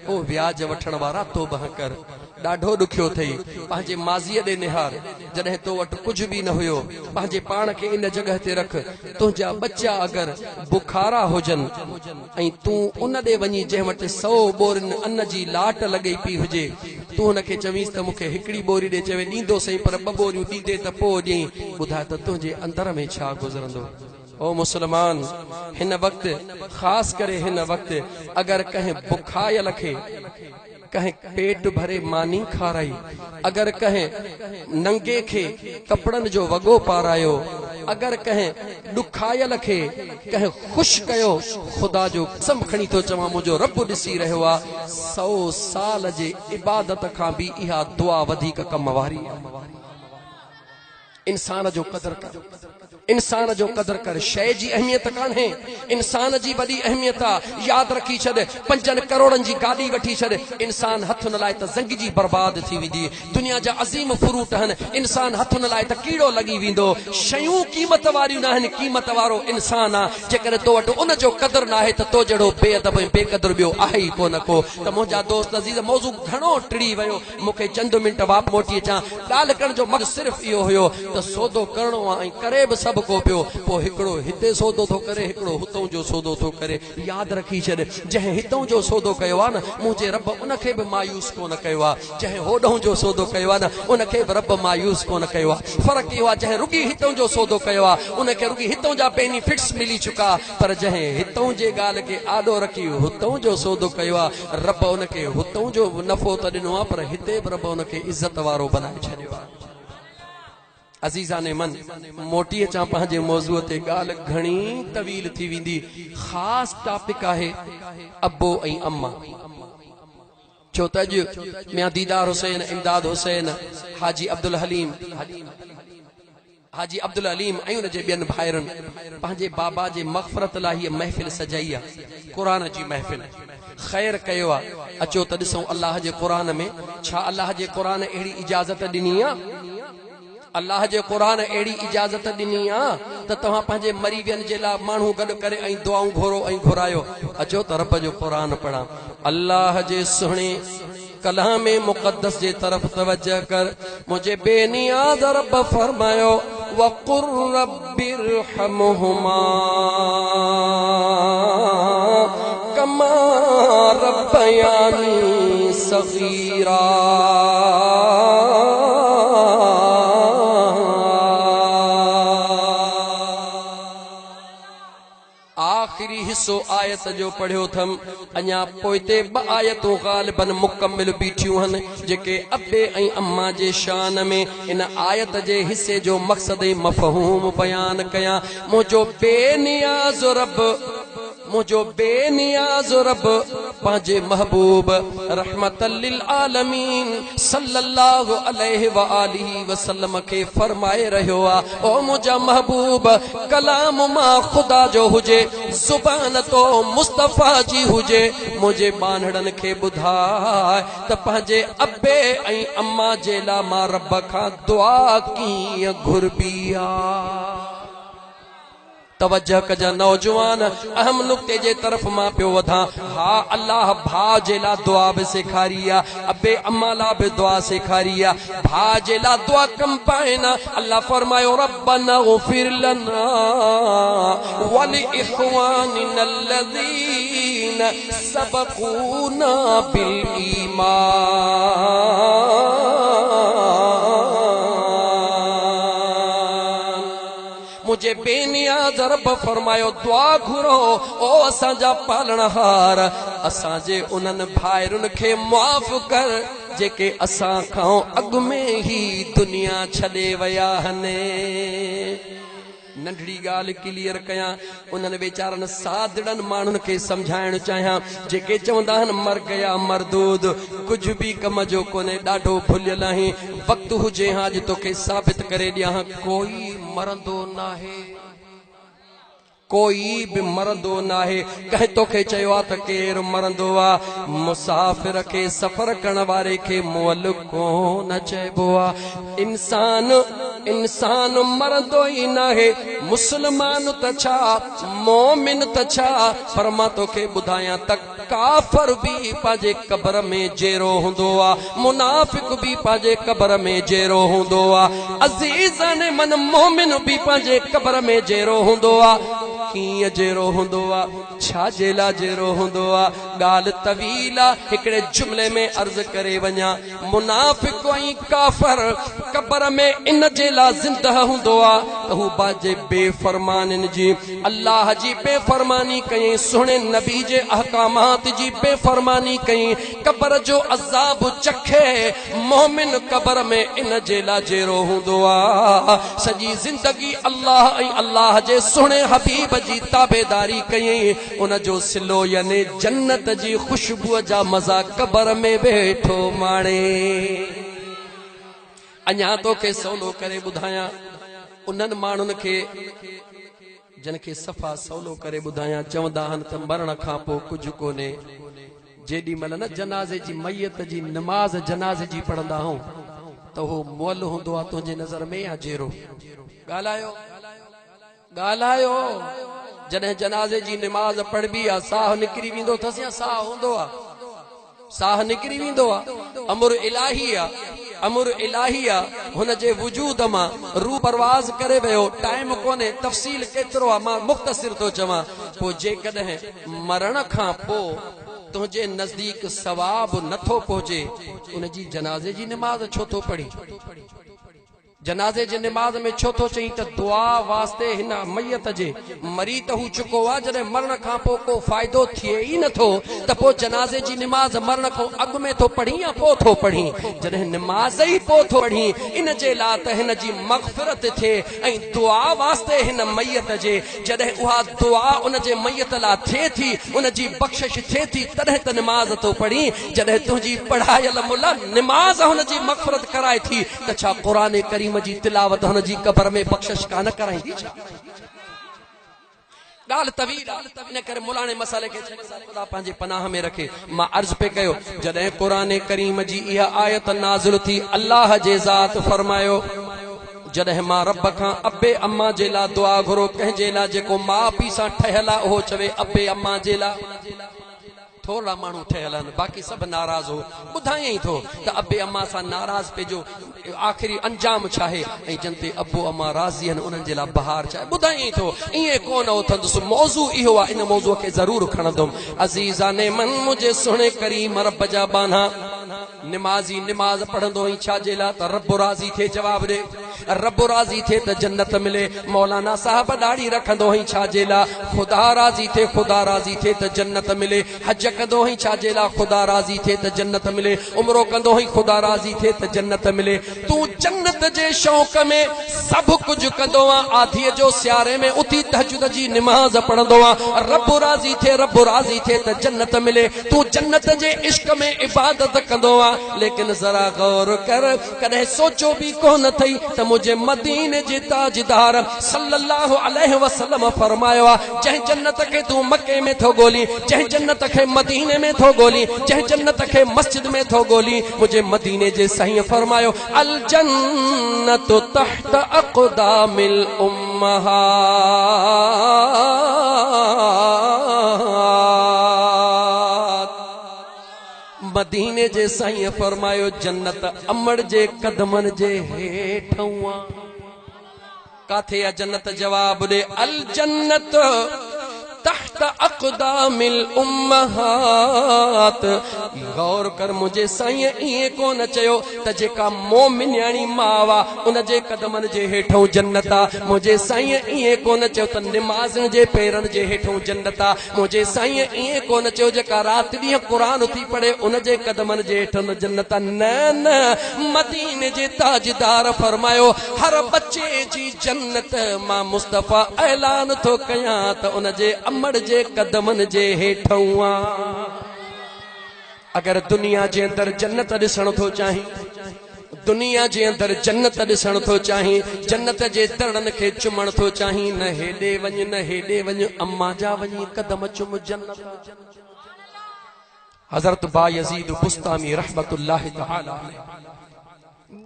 ओ व्याज वठण वारा तौबह कर। ॾाढो ॾुखियो थई पंहिंजे माज़ीअ ॾे निहार, जॾहिं तो वटि कुझु बि न हुयो। पंहिंजे पाण खे इन जॻह ते रख। तुंहिंजा बच्चा अगरि बुखारा हुजनि ऐं तूं उन ॾे वञी जंहिं वटि 100 बोरियुनि अन्न जी लाट लॻई पई हुजे, तूं हुनखे चवीस त मूंखे हिकिड़ी बोरी ॾे, चवे ॾींदो सही पर 2 बोरियूं ॾींदे त पोइ ॾियईं। ॿुधाए त तुंहिंजे अंदर में छा गुज़रंदो। ओ मुसलमान, हिन वक़्तु ख़ासि करे हिन वक़्तु अगरि कंहिं बुखायल खे कहीं पेट भरे मानी खाराई, अगर कहें नंगे खे कपड़न जो वगो पारायो, अगर कहें दुखायल खे कहें खुश कयो, खुदा जो कसम खणी तो चवा मुझो रब दिसी रहो आ। 100 साल जे इबादत खां भी इहा दुआ वधिक कम वारी। इंसान जो कदर कर, इंसान जो कदर कर। शय जी अहमियत कान है, इंसान जी बड़ी अहमियत आ। याद रखी छॾ, 5 करोड़न जी गाड़ी वठी छॾ, इंसान हथ न लाए त ज़ंग जी बर्बाद थी वेंदी। दुनिया जा अज़ीम फ्रूट हन, इंसान हथ न लाए त कीड़ो लगी वेंदो। शयूं क़ीमत वारियूं न आहिनि, क़ीमत वारो इंसान आ। जेकर तो वटि उन जो कदर न आहे त तो जहिड़ो बेअदब ऐं बेक़दर ॿियो आहे ई कोन को। त मुंहिंजा दोस्त अज़ीज़, मौज़ू घणो टिड़ी वियो, मूंखे चंद मिंट वाप मोटी अचां। ॻाल्हि करण जो मक़सदु सिर्फ़ इहो हुयो त सौदो करणो आहे ऐं करे बि सभु को पियो। पोइ हिकिड़ो हिते सौदो थो करे, हिकिड़ो हुतों जो सौदो थो करे। यादि रखी छॾ, जंहिं हितों जो सौदो कयो आहे न, मुंहिंजे रब उनखे बि मायूस कोन कयो आहे। जंहिं होॾों जो सौदो कयो आहे न, उनखे बि रब मायूस कोन कयो आहे। फ़र्क़ु इहो आहे, जंहिं रुॻी हितों जो सौदो कयो आहे उनखे रुॻी हितों जा बेनिफिट्स मिली चुका, पर जंहिं हितों जे ॻाल्हि खे आॾो रखी हुतों जो सौदो कयो आहे, रब उनखे हुतों जो नफ़ो त ॾिनो आहे, पर हिते बि रब उनखे इज़त वारो बनाए छॾियो आहे। अज़ीज़ा ने मन, मोटी अचां पंहिंजे मौज़ूअ ते। ॻाल्हि घणी तवील थी वेंदी। ख़ासि टॉपिक आहे अब्बो ऐं अम्मा। छो त अॼु मियां दीदार हुसैन, इमदाद हुसैन, हाजी अब्दुल हलीम ऐं उनजे ॿियनि भाइरनि पंहिंजे बाबा जे मग़फ़रत लाइ हीअ महफ़िल सजाई आहे, क़ुरान जी महफ़िल। ख़ैर कयो आहे। अचो त ॾिसूं अल्लाह जे क़ुरान में छा अल्लाह जे क़ुरान अहिड़ी इजाज़त ॾिनी आहे। अल्लाह जे क़ुरान अहिड़ी इजाज़त ॾिनी आहे त तव्हां पंहिंजे मरी वियनि जे लाइ माण्हू गॾु करे ऐं दुआऊं घुरो ऐं घुरायो। अचो त रब जो क़ुरान पढ़ां। अल्लाह जे सुहिणे कलाम मुक़द्दस जे तरफ़ तवज्जो कर। मुझे बेनियाज़ रब फरमायो, वक़ुर रब्बिरहमुहुमा कमा रब्बयानी सगीरा। आखिरी हिस्सो आयत जो पढ़ियो थम, अञा पोइते 2 आयतूं ग़ालिबन मुकम्मिल बीठियूं हन, जेके अब्बे ऐं अम्मा जे शान में इन आयत जे हिस्से जो मक़सद ऐं मफ़हूम बयान कयां। मुंहिंजो बेनियाज़ रब मुझो बेनियाज रब पांजे महबूब रहमतल लिल आलमीन सल्लल्लाहु अलैहि व आलिहि वसल्लम के फरमाए रहियो आ ओ मुझा महबूब कलाम मां खुदा जो हुजे जुबान तो मुस्तफा जी हुजे मुझे बानड़न के बुधाए त पांजे अब्बे ऐं अम्मा जे ला मां रब खां दुआ कीअं घुरबी आ। तवज्जो कजा नौजवान अहम नुक्ते जे तरफ मां पियो वधा। हा अल्लाह भा जे ला दुआ बि सेखारी आ, अबे अम्मा ला बि दुआ सेखारी आ, भा जे ला दुआ कम पाइना। अल्लाह फरमायो रब्बना ग़फिर लना वल इख्वानिना अल्लज़ीना सबक़ूना बिल ईमान। मुझे बेनियाज रब फरमायो दुआ घुरो ओ असांजा पालनहार असांजे उन्हनि भाइरुनि खे मुआफ़ कर जेके असां खां अॻु में ही दुनिया छॾे विया आहिनि। नंढड़ी ॻाल्हि क्लियर कयां उन्हनि वीचारनि सादड़नि माण्हुनि खे सम्झाइण चाहियां जेके चवंदा आहिनि मर गया मरदूद कुझु बि कम जो कोन्हे ॾाढो भुलियल आहीं वक़्तु हुजे हा अॼु तोखे साबित करे ॾियां कोई मरंदो नाहे कोई भी मरंदो नाहे। कंहिं तोखे चयो आहे त केरु मरंदो आहे मुसाफ़िर खे सफ़र करण वारे खे मुअल कोन चइबो आहे। इंसान मरंदो ई नाहे मुस्लमान त छा मोमिन त छा पर मां तोखे ॿुधायां त काफ़र भी पंहिंजे क़ब्र में जेरो हूंदो आहे मुनाफ़िक भी पंहिंजे क़ब्र में जेरो हूंदो आहे अज़ीज़ान मन मोमिन भी पंहिंजे क़ब्र में जेरो हूंदो आहे। कीअं जेरो हूंदो आहे छा जे लाइ जेरो हूंदो आहे ॻाल्हि तवील आहे हिकिड़े जुमिले में अर्ज़ करे वञा मुनाफ़िक ऐं काफ़र क़ब्र में इन जे लाइ ज़िंदह हूंदो आहे त हू बाजे बेफ़रमाननि जी अल्लाह जी बेफ़रमानी कयईं सुहिणे नबी जे अहकामात जी बेफ़रमानी कयईं क़ब्र जो अज़ाब चखे मोमिन क़ब्र में इन जे लाइ जेरो हूंदो आहे सॼी ज़िंदगी अल्लाह ऐं अल्लाह जे सुहिणे हबीब जी ताबेदारी कयईं उन जो सिलो याने जन्नत जी खुशबू जा मज़ा क़ब्र में वेठो माणे। अञा तोखे सवलो करे ॿुधायां उन्हनि माण्हुनि खे जिन खे सफ़ा सवलो करे ॿुधायां चवंदा आहिनि त मरण खां पोइ कुझु कोन्हे जेॾी महिल न जनाज़े जी मैयत जी नमाज़ जनाज़े जी पढ़ंदा आहियूं त उहो मुअल हूंदो आहे तुंहिंजे नज़र में या जेरो ॻाल्हायो जॾहिं जनाज़े जी नमाज़ पढ़बी आहे साह निकिरी वेंदो अथसि या साह हूंदो आहे साह निकिरी वेंदो आहे अमर इलाही आहे अमर इलाही आहे हुन जे वजूद मां रू परवाज़ करे वियो टाइम कोन्हे तफ़सील केतिरो आहे मां मुख़्तसिर थो चवां पोइ जेकॾहिं मरण खां पोइ तुंहिंजे नज़दीक सवाब नथो पहुचे उन जी जनाज़े जी नमाज़ छो थो पढ़ी जनाज़े जे नमाज़ में छो थो चई त दुआ वास्ते हिन मैयत जे मरी त हू चुको आहे जॾहिं मरण खां पोइ को फ़ाइदो थिए ई नथो त पोइ जनाज़े जी नमाज़ मरण खां अॻु में थो पढ़ी या पोइ थो पढ़ी जॾहिं नमाज़ ई पोइ थो पढ़ी इन जे लाइ त हिन जी मग़फ़िरत थिए ऐं दुआ वास्ते हिन मैयत जे जॾहिं उहा दुआ उन जे मैयत लाइ थिए थी उन जी बख़्शिश थिए थी तॾहिं त नमाज़ थो पढ़ी जॾहिं तुंहिंजी पढ़ायल मुला नमाज़ हुन जी मग़फ़िरत कराए थी त छा क़ुरान करीम जी तिलावत हुन जी क़ब्र में बख़्शिश कान कराईंदी छा ॻाल्हि तवील इन करे मुलाणे मसाले खे ख़ुदा पंहिंजे पनाह में रखे मां अर्ज़ पे कयो जॾहिं क़ुरान करीम जी इहा आयत नाज़िल थी अल्लाह जे ज़ात फरमायो जॾहिं मां रब खां अबे अम्मा जे लाइ दुआ घुरो कंहिंजे लाइ जेको माउ पीउ सां ठहियल आहे उहो चवे अबे अम्मा जे लाइ थोड़ा माण्हू ठहियल आहिनि बाक़ी सभु नाराज़ हो ॿुधायई थो त अबे अम्मा सां नाराज़ पंहिंजो आख़िरी अंजाम छा आहे ऐं जिन ते अबो अम्मा राज़ी आहिनि उन्हनि जे लाइ बहार छा आहे ॿुधायई थो ईअं कोन उथंदुसि मौज़ू इहो आहे इन मौज़ूअ खे ज़रूरु खणंदुमि अज़ीज़ाने मन मुंहिंजे सुहिणे करीम रब जा बाना निमाज़ी निमाज़ पढ़ंदो ऐं छा जे लाइ त रब राज़ी थिए जवाब ॾे रब राज़ी थे त जन्नत मिले। मौलाना साहब दाढ़ी रखंदो ही छाजे ला खुदा राज़ी थे, खुदा राज़ी थे त जन्नत मिले। हज कंदो ही छाजे ला खुदा राज़ी थे त जन्नत मिले। उम्रो कंदो ही खुदा राज़ी थे त जन्नत मिले। तू जन्नत जे शौक़ में सब कुछ कंदो आ। आधी जो सियारे में उठी तहज्जुद जी नमाज पढ़ंदो आ। रब राज़ी थे त जन्नत मिले। तू जन्नत जे इश्क में इबादत कंदो आ। लेकिन जरा गौर कर, कदे सोचो भी कोन थई त मुझे मदीने जे ताजदार सल्लल्लाहु अलैहि वसल्लम फरमायो आ, जह जन्नत के तू मक्के में थो गोली, जह जन्नत के मदीने में थो गोली, जह जन्नत के मस्जिद में थो गोली, मुझे मदीने जे सही फरमायो अल जन्नतु तहत अक़दामिल उम्महात। मदीने जे साईं फरमायो जन्नत अमड़ जे कदमन जे हेठों आ। काथे आ जन्नत? जवाब दे अल जन्नत तहत अक़दामिल उम्महात। गौर कर मुझे साईं इए कोन चयो त जेका मोमिन्याणी मावा उन जे कदमन जे हेठों जन्नत आ। मुझे साईं इए कोन चयो त नमाज़न जे पेरन जे हेठों जन्नत आ। मुझे साईं इए कोन चयो जेका रात ॾींहं क़ुरान थी पढ़े उन जे कदमन जे हेठों जन्नत आ। न न, मदीने जे ताजदार फरमायो हर बच्चे जी जन्नत मां मुस्तफ़ा ऐलान थो कयां त उन जे अमड़ जे कदमन जे हेठों आ। अगर दुनिया जे अंदर जन्नत ॾिसण थो चाहीं, दुनिया जे अंदर जन्नत ॾिसण थो चाहीं, जन्नत जे दरन खे चुमण थो चाहीं, न हेॾे वञ न हेॾे वञ, अम्मा जा वञी कदम चुम जन्नत। हज़रत बायज़ीद बुस्तामी रहमतुल्लाह तआला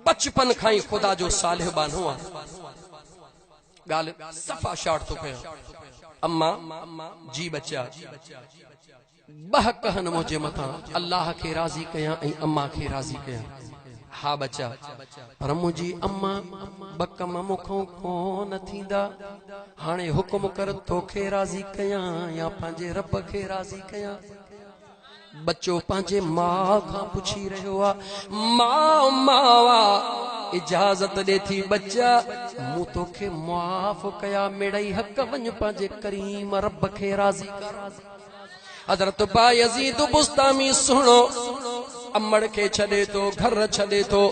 बचपन खां ई खुदा जो सालिहबान हुआ। ॻाल्हि सफ़ा शार्ट थो कयां। अम्मा जी बच्चा बह कहन मुझे मथा अल्लाह के राज़ी कयां ऐं अम्मा के राज़ी कयां। हा बच्चा, पर मुझी अम्मा बकम मुखों कोन थींदा। हाणे हुक्म कर तोखे राज़ी कयां या पंहिंजे रब के राज़ी कयां। बच्चो पंहिंजे मां खां पुछी रहियो आ, मां मावा इजाजत दे थी बच्चा मूं तोखे मुआफ़ कया मेड़ई हक वञ पंहिंजे करीम रब खे राज़ी कर। हज़रत बायज़ीद बुस्तामी सुनो अमड़ के छड़े तो घर छड़े तो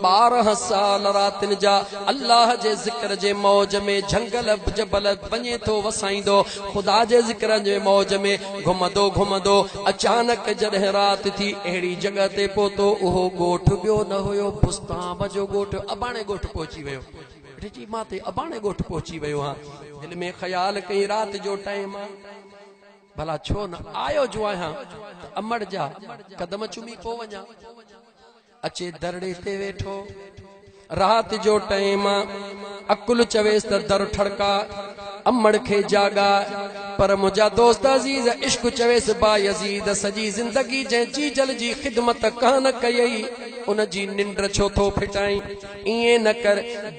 12 साल रातिन जा अल्लाह जे जिक्र जे मौज में झंगल जबल वञे तो वसाईंदो। खुदा जे जिक्र जे मौज में घुमंदो घुमंदो अचानक जॾहिं रात थी अहिड़ी जगह ते पहुतो उहो ॻोठ ॿियो न हुयो, बुस्ताम जो ॻोठ अबाणे ॻोठ पहुची वियो। जी मां ते अबाणे ॻोठ पहुची वियो हां। दिल में ख्याल कई रात जो टाइम आ, भला छो न आयो जो आहियां त अमड़ जा कदम चुमी पो वञा। अचे दरड़े ते वेठो, रात जो टाइम अकुल चवेस त दर ठड़का अमड़ खे जागा। पर मुझा दोस्त अजीज इश्क चवेस बायज़ीद सजी जिंदगी जे जी जल जी खिदमत कान कयई, उन जी निंड छो थो फिटाई। इए न कर,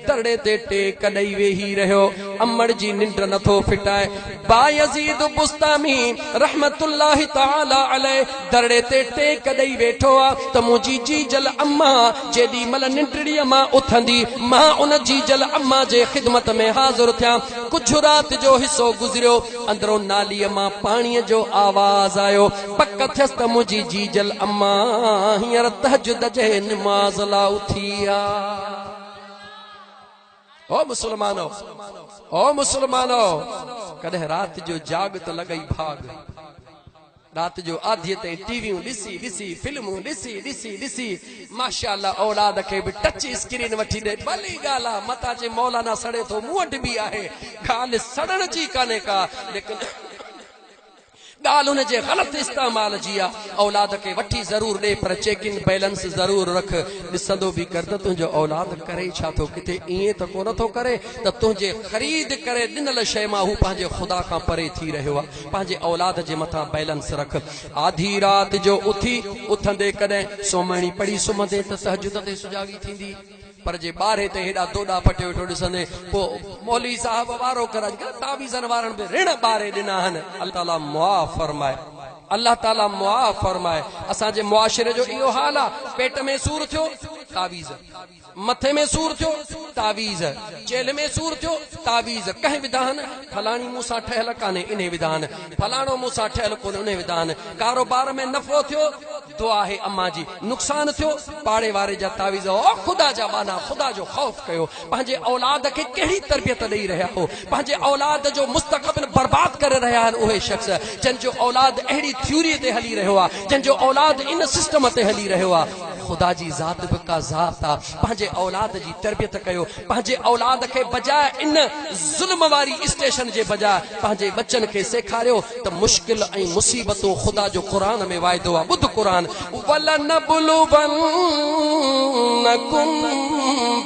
दरड़े ते टेक ॾेई वेही रहियो, अमड़ जी निंड नथो फिटाए। बायज़ीद बुस्तामी रहमतुल्लाह तआला अलैह दरड़े ते टेक ॾेई वेठो आ त मुंहिंजी जी जल अम्मा जेॾी महिल निंडड़ीअ मां उथंदी मां उन जी जल अम्मा जे खिदमत में हाज़िर थियां। कुछ रात जो हिस्सो गुज़रियो, अंदरो नालीअ मां पाणीअ जो आवाज़ आयो। पक थियसि त मुंहिंजी जी जल अम्मा हींअर तहज्जुद जे नमाज़ ला उथी आ। ओ मुसलमानो, ओ मुसलमानो, कॾहिं रात जो जाग त लॻई भाग। रात जो आधीअ ते टीवियूं ॾिसी ॾिसी फिल्मूं ॾिसी ॾिसी ॾिसी माशाअल्लाह औलाद खे बि टच स्क्रीन वठी ॾे। भली ॻाल्हि आहे, मता जे मौलाना सड़े थो, मूं वटि बि आहे, ॻाल्हि सड़न जी कान्हे का, लेकिन ॻाल्हि हुन जे ग़लत इस्तेमाल जी आहे। औलाद खे वठी ज़रूर ॾे पर चेक इन बैलेंस ज़रूर रख। ॾिसंदो बि कर त तुंहिंजो औलाद करे छा थो, किथे ईअं त कोन थो करे त तुंहिंजे ख़रीद करे ॾिनल शइ मां हू पंहिंजे ख़ुदा खां परे थी रहियो आहे। पंहिंजे औलाद जे मथां बैलेंस रख। आधी रात जो उथंदे कॾहिं सोमणी पढ़ी सुम्हंदे त तहज्जुद ते सुजागी थींदी, पर जे ॿारहे ते हेॾा दोॾा पटे वेठो ॾिसंदे पोइ मौलवी साहब वारो कर तावीज़न वारनि बि ऋण ॿारे ॾिना आहिनि। अल्लाह ताला मुआफ़ फरमाए, अल्लाह ताला मुआफ़ फरमाए। असांजे मुआशिरे जो इहो हाल आहे, पेट में सूर थियो तावीज़, मथे में सूर थियो तावीज़, चेल में सूर थियो तावीज़। कह विधान फलाणी मूसा ठहल काने इन्हें विधान, फलाणो मूसा ठहल कोने उन्हें विधान। कारोबार में नफो थियो दुआ है अम्मा जी, नुकसान थियो पाड़े वारे जा तावीज़। ओ खुदा जा बाना, खुदा जो खौफ कयो। पंहिंजे औलाद के कहिड़ी तरबियत ॾेई रहिया हो, पंहिंजे औलाद जो मुस्तक़बिल बर्बाद करे रहिया आहिनि उहे शख़्स जंहिंजो औलाद अहिड़ी थ्योरी ते हली रहियो आहे, जंहिंजो औलाद इन सिस्टम ते हली रहियो आहे। खुदा जी ज़ात बि का ज़ात आहे। पंहिंजे औलाद जी तरबियत कयो, पंहिंजे औलाद खे बजाए इन ज़ुल्म वारी स्टेशन जे बजाए पंहिंजे बच्चन खे सेखारियो त मुश्किल ऐं मुसीबतूं खुदा जो क़ुरान में वाइदो आहे। ॿुध क़ुरान, वलनबलुवन्नकुम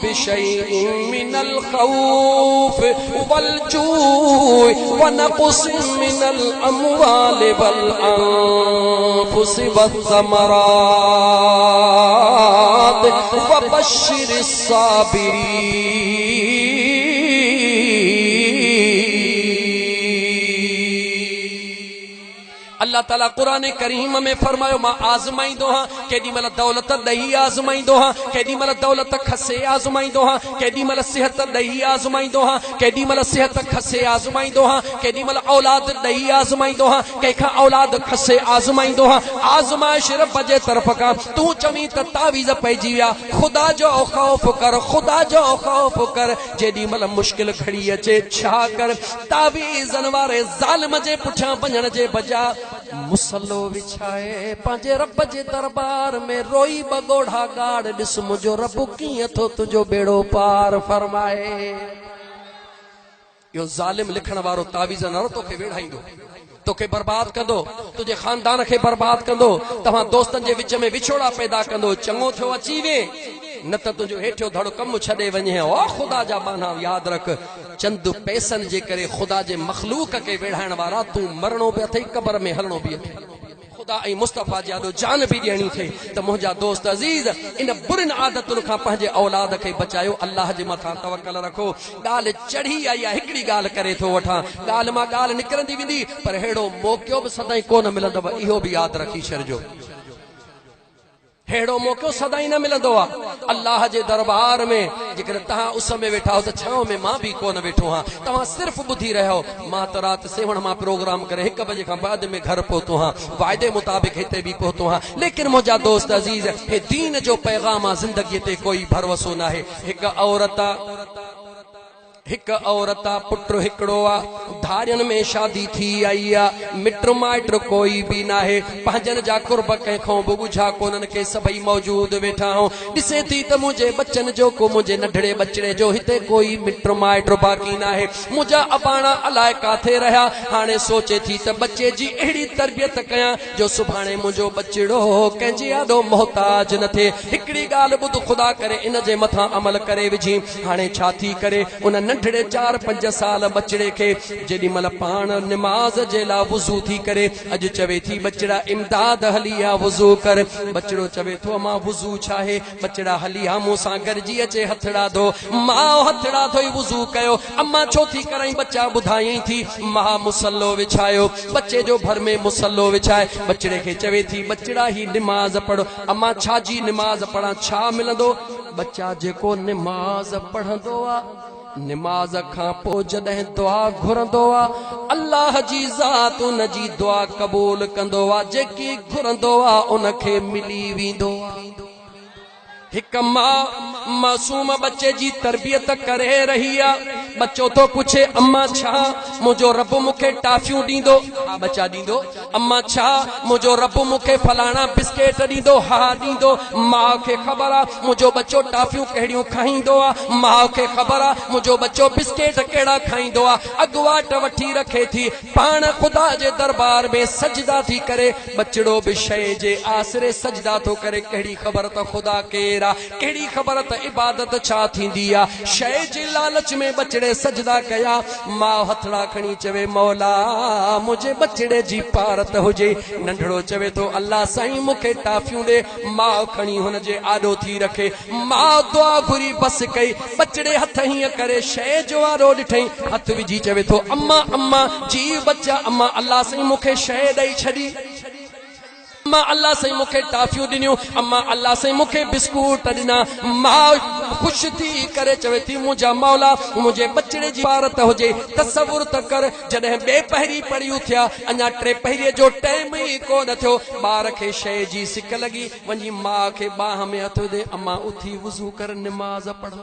बिशैइन मिनल खौफ वल जूइ वनक़सिम मिनल अमवालि वल अनफुसि वस्समरात वबश्शिरिस साबिरीन। अल्लाह ताला कुरान करीम में फरमायो मां आज़माईंदो हां, केॾी महिल दौलत ॾेई आज़माईंदो हां, केॾी महिल दौलत खसे आज़माईंदो हां, केॾी महिल सिहत ॾेई आज़माईंदो हां, केॾी महिल सिहत खसे आज़माईंदो हां, केॾी महिल औलाद ॾेई आज़माईंदो हां, कंहिंखां औलाद खसे आज़माईंदो हां। आज़माइश रब जे तरफ़ खां। तूं चवीं त तावीज़ पइजी विया, ख़ुदा जो ख़ौफ़ कर, ख़ुदा जो ख़ौफ़ कर। जेॾी महिल मुश्किल घड़ी अचे छा कर, तावीज़न वारे ज़ालिम जे पुठियां वञण जे बजाए मुसल्लो विछाए पंहिंजे रब जे दरबार में रोई बगोड़ा गाड़, ॾिस मुंहिंजो रब कीअं थो तुंहिंजो बेड़ो पार फरमाए। इहो ज़ालिम लिखण वारो तावीज़ न तोखे वेढ़ाईंदो, तोखे बर्बाद कंदो, तुंहिंजे खानदान खे बर्बाद कंदो, तव्हां दोस्तनि जे विच में विछोड़ा पैदा कंदो। चङो थियो अची वे, न त तुंहिंजो हेठियो धड़ो कमु छॾे वञे। ओ ख़ुदा जा बाना यादि रख, चंद पैसनि जे करे ख़ुदा जे मख़लूक खे वेढ़ाइण वारा तूं मरणो बि अथई, क़बर में हलणो बि अथई। खुदा ऐं मुस्तफ़ा जी आदो जान भी ॾियणी थे त मुंहिंजा दोस्त अज़ीज़ इन बुरिन आदतुनि खां पंहिंजे औलाद खे बचायो। अल्लाह जे मथां तवक्कल रखो। ॻाल्हि चढ़ी आई आहे, हिकिड़ी ॻाल्हि करे थो वठां, ॻाल्हि मां ॻाल्हि निकिरंदी वेंदी, पर अहिड़ो मौक़ो बि सदाईं कोन मिलंदव, इहो बि यादि रखी छॾिजो। हेड़ो मौक़ो सदाई न मिलंदो आहे अल्लाह जे दरबार में। जेकर तव्हां उस में वेठा हो त छांव में मां भी कोन वेठो हां, तव्हां सिर्फ़ ॿुधी रहियो। मां त राति 7 मां प्रोग्राम करे 1 बजे खां बाद में घर पहुतो हां, वाइदे मुताबिक हिते भी पहुतो हां। लेकिन मुंहिंजा दोस्त अज़ीज़, हे दीन जो पैगाम आहे, ज़िंदगी ते कोई भरोसो न आहे। हिक औरत आ, पुट हिकिड़ो आ, धारियन में शादी थी आई आ, मिट माइट कोई भी ना है, पंहिंजन जा कुर्ब कंहिंखों बि ॻुझा कोन्हनि के सभई मौजूद वेठा हो। ॾिसे थी त मुंहिंजे बच्चन जो को मुंहिंजे नंढड़े बचड़े जो हिते कोई मिट माइट बाक़ी ना है। मुंहिंजा अबाणा अलाए काथे रहिया। हाणे सोचे थी त बच्चे जी अहिड़ी तरबियत कयां जो सुभाणे मुंहिंजो बचड़ो कंहिंजे आॾो मोहताज न थिए। हिकिड़ी ॻाल्हि ॿुध, ख़ुदा करे इन जे मथां अमल करे विझी। हाणे छा थी करे उन नंढड़े 4-5 साल बचड़े के जेडी मल पान नमाज जे ला वुजू थी करे, अज चवे थी बचड़ा इमदाद हलिया वुजू कर। बचड़ो चवे थो मां वुजू छाहे, बचड़ा हलिया मूंसां गरजी अचे हथड़ा धो। मां हथड़ा धोई वुजू कयो। अम्मा छो थी कराई, बच्चा बुधाई थी। मां मुसल्लो विछायो, बच्चे जो भर में मुसल्लो विछाए बचड़े के चवे थी बचड़ा ही नमाज पढ़ो। अम्मा छा जी नमाज पढ़ा, छा मिलंदो? बच्चा जेको नमाज पढ़ंदो आ, नमाज खां पोइ जॾहिं दुआ घुरंदो आहे, अल्लाह जी ज़ात उन जी दुआ क़बूल कंदो आहे। जेकी घुरंदो आहे उन खे मिली वेंदो आहे। हिक मां मासूम बच्चे जी तरबियत करे रही आहे। बच्चो तो पुछे अम्मा छा मुंहिंजो रब मूंखे टाफियूं ॾींदो? हा बच्चा ॾींदो। अम्मा छा मुंहिंजो रब मूंखे फलाणा बिस्केट ॾींदो? हा ॾींदो। माउ खे ख़बर आहे मुंहिंजो बच्चो टाफियूं कहिड़ियूं खाईंदो आहे। माउ खे ख़बर आहे मुंहिंजो बच्चो बिस्केट कहिड़ा खाईंदो आहे। अॻुवाट वठी रखे थी, पाण ख़ुदा जे दरबार में सजदा थी करे। बचड़ो बि शइ जे आसरे सजदा थो करे। कहिड़ी ख़बर त ख़ुदा केर आहे, कहिड़ी ख़बर त इबादत छा थींदी आहे। शइ जे लालच में बचड़े सजदा कया। मां हथड़ा खणी चवे मौला मुझे बचड़े जी पारत हुजे। नंढड़ो चवे तो अल्लाह साईं मूंखे टाफियूं ॾे। मां खणी हुन जे आॾो थी रखे। मां दुआ घुरी बस कई। बचड़े हथ हीअं करे शइ जो वारो ॾिठई, हथ विझी चवे तो अम्मा अम्मा जी बच्चा अम्मा अल्लाह साईं मूंखे शइ ॾेई छॾी। अम्मा अल्लाह से मुखे टाफियूं ॾिनियूं, अम्मा अल्लाह से मुखे बिस्कुट ॾिना। मां ख़ुशि थी करे चवे थी मुंहिंजा मौला मुंहिंजे बचड़े जी भारत हुजे। तसवुर त कर जॾहिं ॿिए पहिरीं पढ़ियूं थिया, अञा टे पहिरीं जो टाइम ई कोन थियो, ॿार खे शइ जी सिक लॻी, वञी माउ खे बाह में हथ ॾे, अम्मा उथी वुज़ू कर निमाज़ पढ़।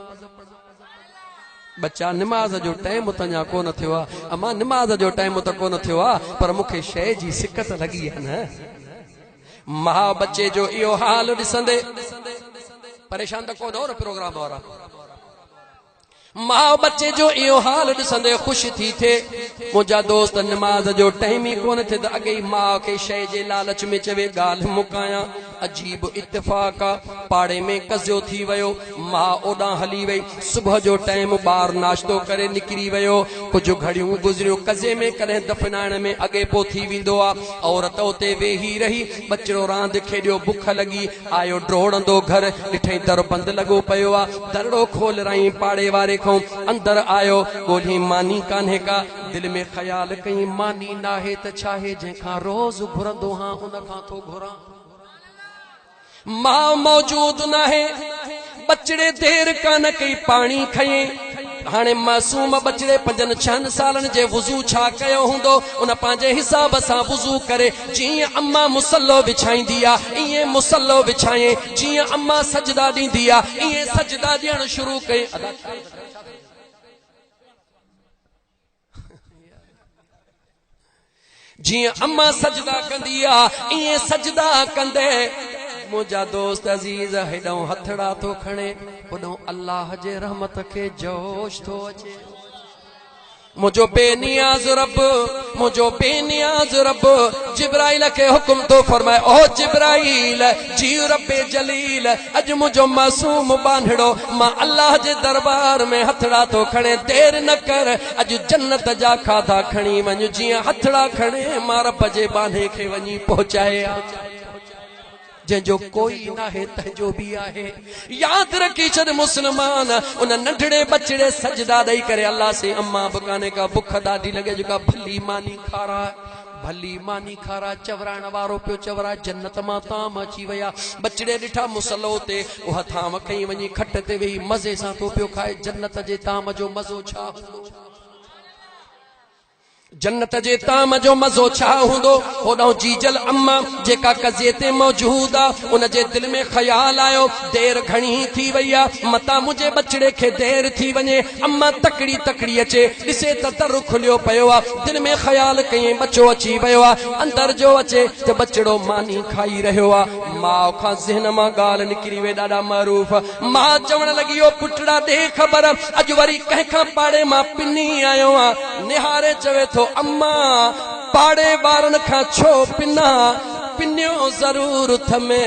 बच्चा निमाज़ जो टाइम त अञा कोन थियो आहे, अम्मा निमाज़ जो टाइम त कोन थियो आहे, पर मूंखे शइ जी सिक त लॻी आहे न। मां बच्चे जो इहो हाल ॾिसंदे परेशान त कोन हो न प्रोग्राम वारा, मां बच्चे जो इहो हाल ॾिसंदे ख़ुशि थी थे। मुंहिंजा दोस्त निमाज़ जो टाइम ई कोन थे त अॻे ई माउ खे शइ जे लालच में चवे ॻाल्हि मुकायां। अजीब इत्तिफ़ाक़ आहे, पाड़े में कज़ियो थी वियो, मां ओॾां हली वई। सुबुह जो टाइम ॿार नाश्तो करे निकिरी वियो, कुझु घड़ियूं गुज़रियूं, कज़े में कॾहिं दफ़नाइण में अॻे पोइ थी वेंदो आहे। औरत उते वेही रही, बचिड़ो रांदि खेॾियो, बुख लॻी, आयो डोड़ंदो घर, ॾिठई दर बंदि लॻो पियो आहे। दरड़ो खोल रही, पाड़े वारे खां अंदर आयो, ॻोल्ही मानी कान्हे का। दिल में ख़्याल कई मानी नाहे त छाहे, जंहिंखां रोज़ घुरंदो हां उन खां थो घुरां। मां मौजूद नाहे, बचड़े देर कान कई, पाणी खई। हाणे मासूम बचड़े 5-6 सालनि जे वुज़ू छा कयो हूंदो, उन पंहिंजे हिसाब सां वुज़ू करे, जीअं अम्मा मुसल्लो विछाईंदी आहे ईअं मुसल्लो विछाए, जीअं अम्मा सजदा ॾींदी आहे ईअं सजदा ॾियणु शुरू कई। जीअं अम्मा सजदा कंदी आहे ईअं सजदा कंदे। मुंहिंजा दोस्त अज़ीज़ हेॾो हथड़ा थो खणे, होॾो अल्लाह जे रहमत खे जोश थो अचे। मुंहिंजो बेनियाज़ रब, मुंहिंजो बेनियाज़ रब जिब्राइल खे हुकुम थो फरमाए, ओ जिब्राइल जी रब्बे जलील, अॼु मुंहिंजो मासूम बांधड़ो मां अल्लाह जे दरबार में हथड़ा थो खणे, देर न कर, अॼु जन्नत जा खाधा खणी वञ। जीअं हथड़ा खणे मां रब जे बांधे खे वञी पहुचाए आ। जंहिंजो कोई नाहे तंहिंजो बि आहे। यादि रखी छॾ मुस्लमान, उन नंढड़े बचड़े सजदा ॾेई करे अल्लाह से अम्मा बकाने का बुख ॾाढी लॻे, जेका भली मानी खारा, भली मानी खारा। चवराइण वारो पियो चवराए, जन्नत मां ताम अची विया। बचड़े ॾिठा मुसलो ते, उहा थाम खई वञी खट ते वेही मज़े सां तो पियो खाए। जन्नत जे ताम जो मज़ो छा हूंदो, जन्नत जे ताम जो मज़ो छा हूंदो। होॾां जीजल अम्मा जेका कज़े ते मौजूद आहे, उन जे दिल में ख़्याल आयो, देर घणी थी वई आहे, मता मुंहिंजे बचड़े खे देर थी वञे। अम्मा तकड़ी तकड़ी अचे, ॾिसे त दर खुलियो पियो आहे। दिल में ख़्याल कयईं बचो अची वियो आहे। अंदर जो अचे त बचड़ो मानी खाई रहियो आहे। माउ खां ज़हन मां ॻाल्हि निकिरी वे, ॾाढा मरूफ़। मां चवण लॻी, ओ पुटड़ा ॾे ख़बर, अॼु वरी कंहिंखां पाड़े मां पिनी आयो आहे। निहारे चवे थो, अम्मा पाड़े वारनि खां छो पिना, पिनियो ज़रूर थमे,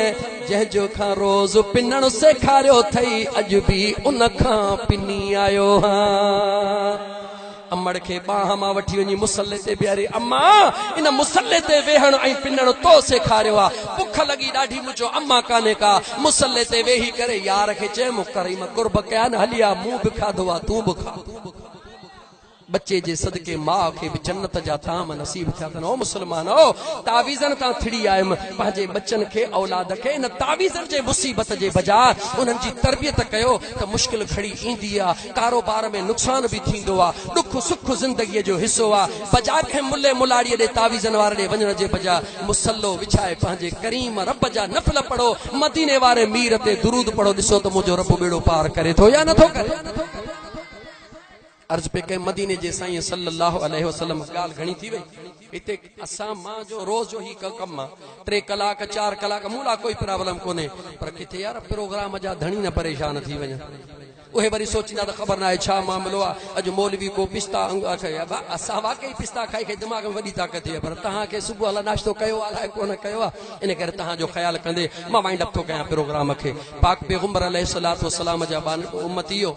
जंहिंजो खां रोज़ पिनणु सेखारियो अथई, अॼु बि उन खां पिनी आयो हां। अमड़ खे बाह मां वठी वञी मुसले ते बीहारे, अम्मा इन मुसले ते वेहण ऐं पिनणु तो सेखारियो आहे। बुख लॻी ॾाढी, मुंहिंजो अम्मा कान्हे का। मुसले ते वेही करे यार खे चए, मुकरई मां कुर्ब कया न, हलिया मूं बि खाधो आहे, तूं बि खा। बच्चे जे सदके माउ खे बि जन्नत जा ताम नसीब थिया अथनि। ओ मुस्लमान, ओ तावीज़नि तां थिड़ी आयुमि, पंहिंजे बच्चनि खे औलाद खे इन तावीज़नि जे मुसीबत जे बजाय उन्हनि जी तरबियत कयो त मुश्किल घड़ी ईंदी आहे, कारोबार में नुक़सान बि थींदो आहे, ॾुख सुख ज़िंदगीअ जो हिसो आहे। बजाय खे मुल्ले मुलाड़ीअ ॾे तावीज़नि वारे ॾे वञण जे बजाय मुसल्लो विछाए पंहिंजे करीम रब जा नफ़ल पढ़ो, मदीने वारे मीर ते दुरूद पढ़ो, ॾिसो त मुंहिंजो रब बेड़ो पार करे थो या नथो करे। अर्ज पे कई मदीने जे साईं सल्लल्लाहु अलैहि वसल्लम, ॻाल्हि घणी थी वई। हिते असां मां जो रोज़ जो ही कम आहे, 3 कलाक 4 कलाक मूं लाइ कोई प्रॉब्लम कोन्हे, पर किथे यार प्रोग्राम जा धणी न परेशान थी वञनि। उहे वरी सोचींदा त ख़बर न आहे छा मामिलो आहे, अॼु मौलवी को पिस्ता असां वाकई पिस्ता खाई खाई दिमाग़ में वॾी ताक़त थी आहे, पर तव्हांखे सुबुह अलाए नाश्तो कयो अलाए कोन कयो आहे, इन करे तव्हांजो ख़्यालु कंदे मां वाइंड अप थो कयां प्रोग्राम खे। पाक पैगंबर अलैहिस्सलातु वस्सलाम जा उम्मतियो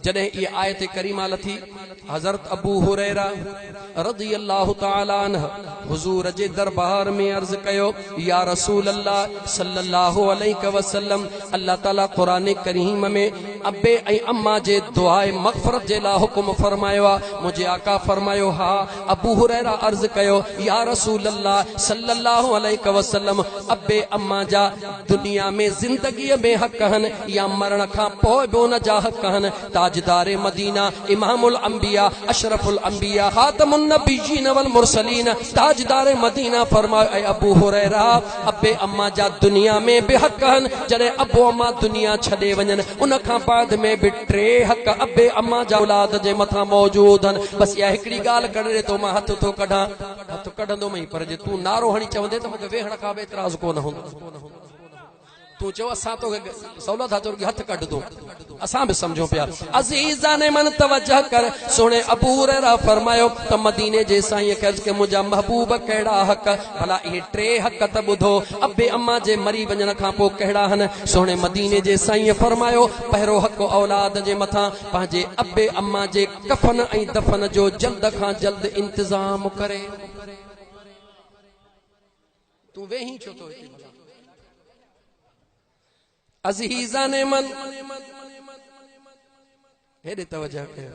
जॾहिं इहा आयत करीमा लथी, हज़रत अबू हुरैरा रज़ियल्लाहु तआला अन्हु हुज़ूर जे दरबार में अर्ज़ कयो, या रसूल अल्लाह सल्लल्लाहु अलैहि वसल्लम, अल्लाह ताला क़ुरान करीम में अबे ऐं अम्मा जे दुआए मग़फ़िरत जे लाइ हुकुम फरमायो आहे। मुंहिंजे आका फरमायो हा अबू हुरैरा अर्ज़ कयो या रसूल अल्लाह सल्लल्लाहु अलैहि वसल्लम अब्बे अम्मा जा दुनिया में ज़िंदगीअ में हक़ आहिनि या मरण खां पोइ बि उन जा हक़ आहिनि। ताजदार मदीना इमामुल अंबिया अशरफुल अंबिया खातमुन नबिय्यीन वल मुरसलीन ताजदार मदीना फरमायो ऐ अबू हुरैरा अब्बे अम्मा जा दुनिया में बि हक़ आहिनि। जॾहिं अबो अम्मा दुनिया छॾे वञनि उन खां बाद में बि टे हक़ अब्बे अम्मा जा औलाद जे मथां मौजूद आहिनि। बसि इहा हिकिड़ी ॻाल्हि करे थो मां हथ थो कढां हथ कढंदो मई पर जे तूं नारो हणी चवंदे त मूंखे वेहण खां बि एतिराज़ कोन हूंदो। तू चो असां तो सहूलत हाथों हथ कढ दो असां भी समझो पिया। अज़ीज़ा ने मन तवज्जह कर सोने अबू हुरैरा फरमायो त मदीने जे साईं कर्ज के मुंहिंजा महबूब कहिड़ा हक़ भला इहे टे हक़ त ॿुधो अबे अम्मा जे मरी वञण खां पोइ कहिड़ा आहिनि। सोने मदीने जे साईं फरमायो पहिरों हक़ औलाद जे मथां पंहिंजे अबे अम्मा जे कफन ऐं दफन जो जल्द खां जल्द इंतज़ाम करे। तू वेही छो तो अज़ीज़ा ने मन हेॾे तवज्जो कयो।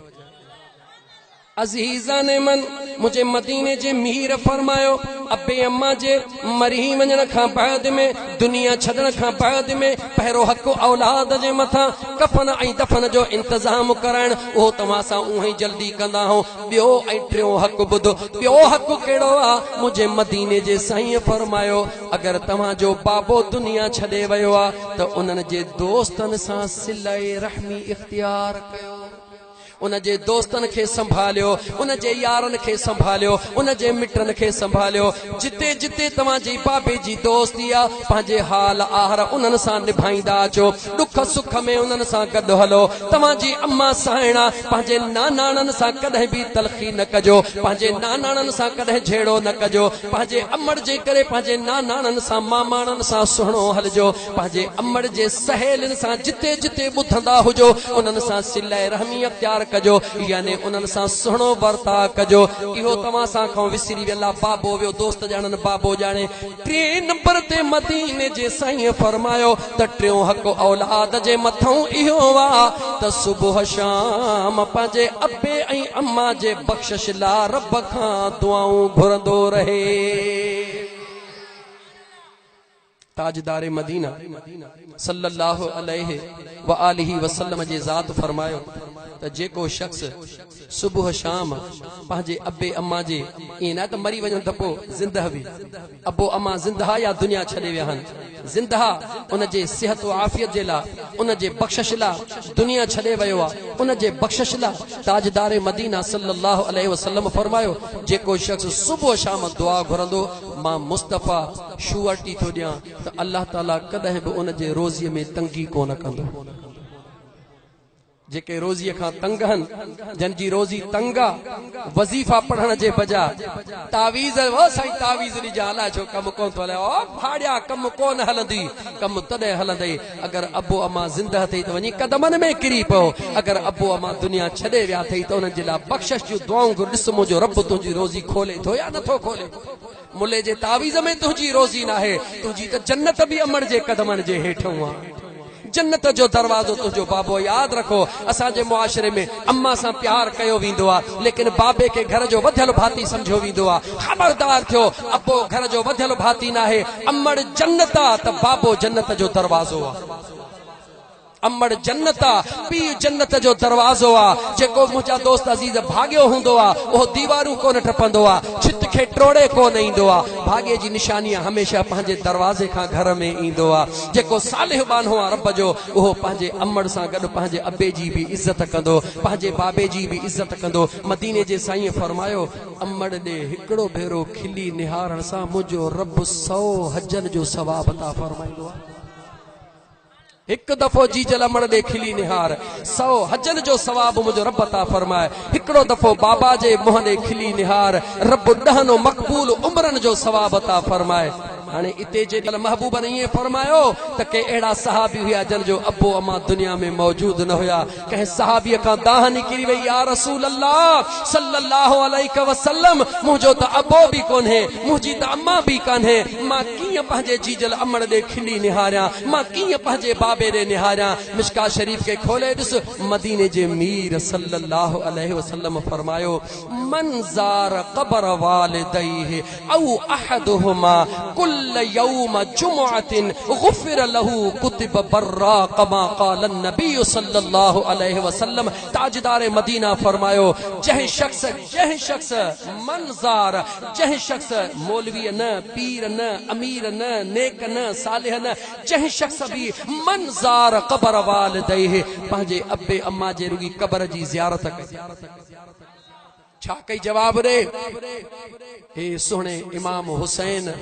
अज़ीज़ा ने मन मुझे मदीने जे मीर फरमायो अबे अम्मा जे मरी वञण खां बाद में दुनिया छॾण खां बाद में पहिरों हक़ औलाद जे मथां कफन ऐं दफन जो इंतज़ाम कराइण उहो तव्हां सां उहो ई जल्दी कंदा हो। ॿियो ऐं टियों हक़ ॿुधो ॿियो हक़ कहिड़ो आहे। मुंहिंजे मदीने जे साईं फरमायो अगरि तव्हांजो बाबो दुनिया छॾे वियो आहे त उन्हनि जे दोस्तनि सां सिले रहमी इख्तियार कयो। उन जे दोस्तन खे संभालियो उन जे यारन खे संभालियो उन जे मिटन खे संभालियो। जिते जिते तव्हांजी बाबे जी दोस्ती आहे पंहिंजे हाल आहर उन्हनि सां निभाईंदा अचो। दुख सुख में उन्हनि सां गॾु हलो। तव्हांजी अम्मा साहिणा पंहिंजे नानाणनि सां कॾहिं बि तलखी न कजो। पंहिंजे नानाणनि सां कॾहिं झेड़ो न कजो। पंहिंजे अमड़ जे करे पंहिंजे नानाणनि सां मामाणनि सां सुहिणो हलजो। पंहिंजे अमड़ जे सहेलियुनि सां जिते जिते ॿुधंदा हुजो उन्हनि सां सिले रहमी अख्तियार कजो यानी उन्हनि सां सुहिणो वर्ता कजो। इहो तव्हां सां खां विसरी वियला बाबो वियो दोस्त ॼाणनि बाबो ॼाणे। टे नंबर ते मदीने जे साईं फरमायो त टियों हक़ औलाद जे मथां इहो आहे त सुबुह शाम पंहिंजे अबे ऐं अम्मा जे बख़्शिश लाइ रब खां दुआऊं घुरंदो रहे। ताजदार मदीना सल्लल्लाहु अलैहि व आलिहि वसल्लम जे ज़ात फरमायो त जेको शख्स सुबुह शाम पंहिंजे अबे अम्मा जे ईअं न त मरी वञनि त पोइ ज़िंदह बि अबो अम्मा ज़िंदह या दुनिया छॾे विया आहिनि ज़िंदह उन जे सिहत आफ़ियत जे लाइ उन जे बख़्शिश लाइ दुनिया छॾे वियो आहे उन जे बख़्शिश लाइ ताजदार मदीना सल्लल्लाहु अलैहि वसल्लम फरमायो जेको शख्स सुबुह शाम दुआ घुरंदो मां मुस्तफ़ा शूअटी थो ॾियां त अल्लाह ताला कॾहिं बि उन जे रोज़ीअ में तंगी कोन कंदो। जेके रोज़ीअ खां तंग आहिनि जन जी रोज़ी तंग आहे वज़ीफ़ा पढ़ण जे बजाय तावीज़ वो साईं तावीज़ ॾिजां अलाए छो कमु कोन थो हले ओ भाड़िया कमु कोन हलंदी कमु तॾहिं हलंदई अगरि अबो अम्मा ज़िंदह अथई त वञी कदमनि में किरी पियो। अगरि अबो अम्मा दुनिया छॾे विया अथई त उन्हनि जे लाइ बख़्शिश जूं दुआऊं घुर। ॾिस मुंहिंजो रब तुंहिंजी रोज़ी खोले थो या नथो खोले। मुले जे तावीज़ में तुंहिंजी रोज़ी न आहे तुंहिंजी त जन्नत बि अमड़ जे कदमनि जे हेठों आहे। जन्नत जो दरवाज़ो तुंहिंजो बाबो यादि रखो। असांजे मुआशरे में अम्मा सां प्यार कयो वेंदो आहे लेकिन बाबे खे घर जो वधियल भाती सम्झो वेंदो आहे। ख़बरदार थियो अबो घर जो वधियल भाती न आहे अमड़ जन्नत आहे त बाबो जन्नत जो दरवाज़ो आहे। अमड़ जन्नत आहे पीउ जन्नत जो दरवाज़ो आहे। जेको मुंहिंजा दोस्त अज़ीज़ भाॻियो हूंदो आहे उहो दीवारूं कोन टपंदो आहे छित खे टोड़े कोन ईंदो आहे। भाग्य जी निशानी हमेशह पंहिंजे दरवाज़े खां घर में ईंदो आहे। जेको सालिह बानो आहे रब जो उहो पंहिंजे अमड़ सां गॾु पंहिंजे अबे जी बि इज़त कंदो पंहिंजे बाबे जी बि इज़त कंदो। मदीने जे साईं फरमायो अमड़ ॾे हिकिड़ो भेरो खिली निहारण सां मुंहिंजो रब 100 हजनि जो सवाब अता फरमाईंदो आहे। हिकु दफ़ो जीजल अमड़ ॾे खिली निहार 100 हजनि जो सवाब मुंहिंजो रब अता फरमाए। हिकिड़ो दफ़ो बाबा जे मुंहं ॾे खिली निहार रब 10 मक़बूल उमरनि जो सवाब अता फरमाए। हाणे इते जे महबूब ने ये फरमायो त के एड़ा सहाबी हुआ जन जो अबो अम्मा दुनिया में मौजूद न हुआ कहीं सहाबी का दाह निकरी वही या रसूल अल्लाह सल्लल्लाहु अलैहि वसल्लम मुझो त अबो भी कोन है मुझी त अम्मा भी कान है मां किए पंहिंजे जीजल अमड़ दे खिली निहारिया मां किए पंहिंजे बाबे दे निहारिया मिशका शरीफ के खोले दिस मदीने जे मीर सल्लल्लाहु अलैहि वसल्लम फरमायो मंजार कबर वालिदैहि औ अहदुहुमा कुल यौम जुमुअतिन गुफिर लहू कुतिब बर्रा कमा क़ाल नबी सल्लल्लाहु अलैहि वसल्लम ताजदार मदीना फरमायो जह शख्स मंजार जह शख्स मौलवी न पीर न अमीर न नेक न सालिह न जह शख्स भी मंजार कबर वालिदैहि पंहिंजे अब्बे अम्मा जे रुगी कबर जी ज़ियारत कई छा कई जवाब रे हे सोहणे इमाम हुसैन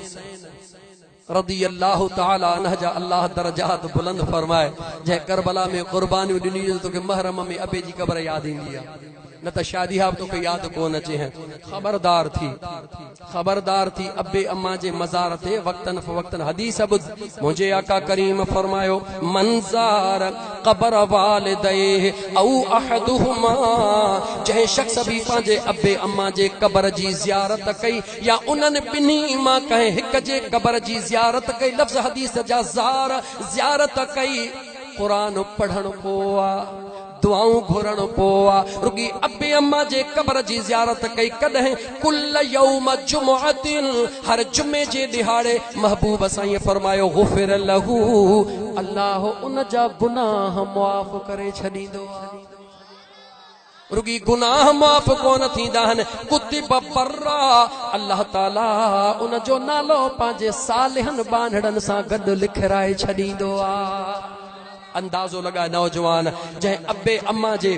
रदी अल्लाह ताला अन्हु जा अल्लाह दरजात बुलंद फरमाए जै करबला में कुर्बानियों ॾिनी तो के महरम में अबे जी कबर याद ईंदी आहे न त शादी हा तो याद कोन अचे हैं खबरदार थी अबे अम्मा जे मज़ार ते वक्तन फवक्तन हदीस बुध मुझे आका करीम फरमायो मंजार कबर वालिदैहि औ अहदुहुमा जह शख्स भी पंहिंजे अबे अम्मा जे कबर जी ज़ियारत कई या उन्हनि बिन्ही मां कंहिं हिक जे कबर जी ज़ियारत कई लफ्ज़ हदीस जा ज़ियारत कई कुरान पढ़ण पोआ दुआऊं घुरण पोआ रुगी अबे अम्मा जे कबर जी ज़ियारत कई कदहिं कुल यौम जुमुअतिन हर जुमे जे दिहाड़े महबूब साईं फरमायो गुफिर लहू अल्लाह उन जा गुनाह मुआफ़ करे छॾींदो रुगी गुनाह माफ़ कोन थींदा आहिनि कुतिब बर्रा अल्लाह ताला उन जो नालो पंहिंजे सालिहनि बांधड़नि सां गॾु लिखराए छॾींदो आहे अंदाजो लगा नौजवान जह अब्बे अम्मा जे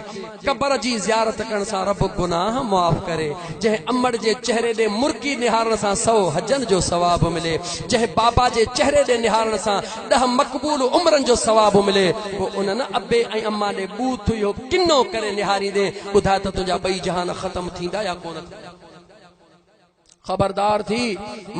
कबर जी ज़ियारत करण सां रब गुनाह मुआफ़ करे जह अमड़ जे चेहरे दे मुर्की निहारण सां 100 हजन जो सवाब मिले जह बाबा जे चेहरे दे निहारण सां 10 मक़बूल उम्रन जो सवाब मिले वो उन्हनि अब्बे ऐं अम्मा दे बूथ यो किनो करे निहारी दे ॿुधाए त तुंहिंजा ॿई जहान ख़त्म थींदा या कोन थींदा खबरदार थी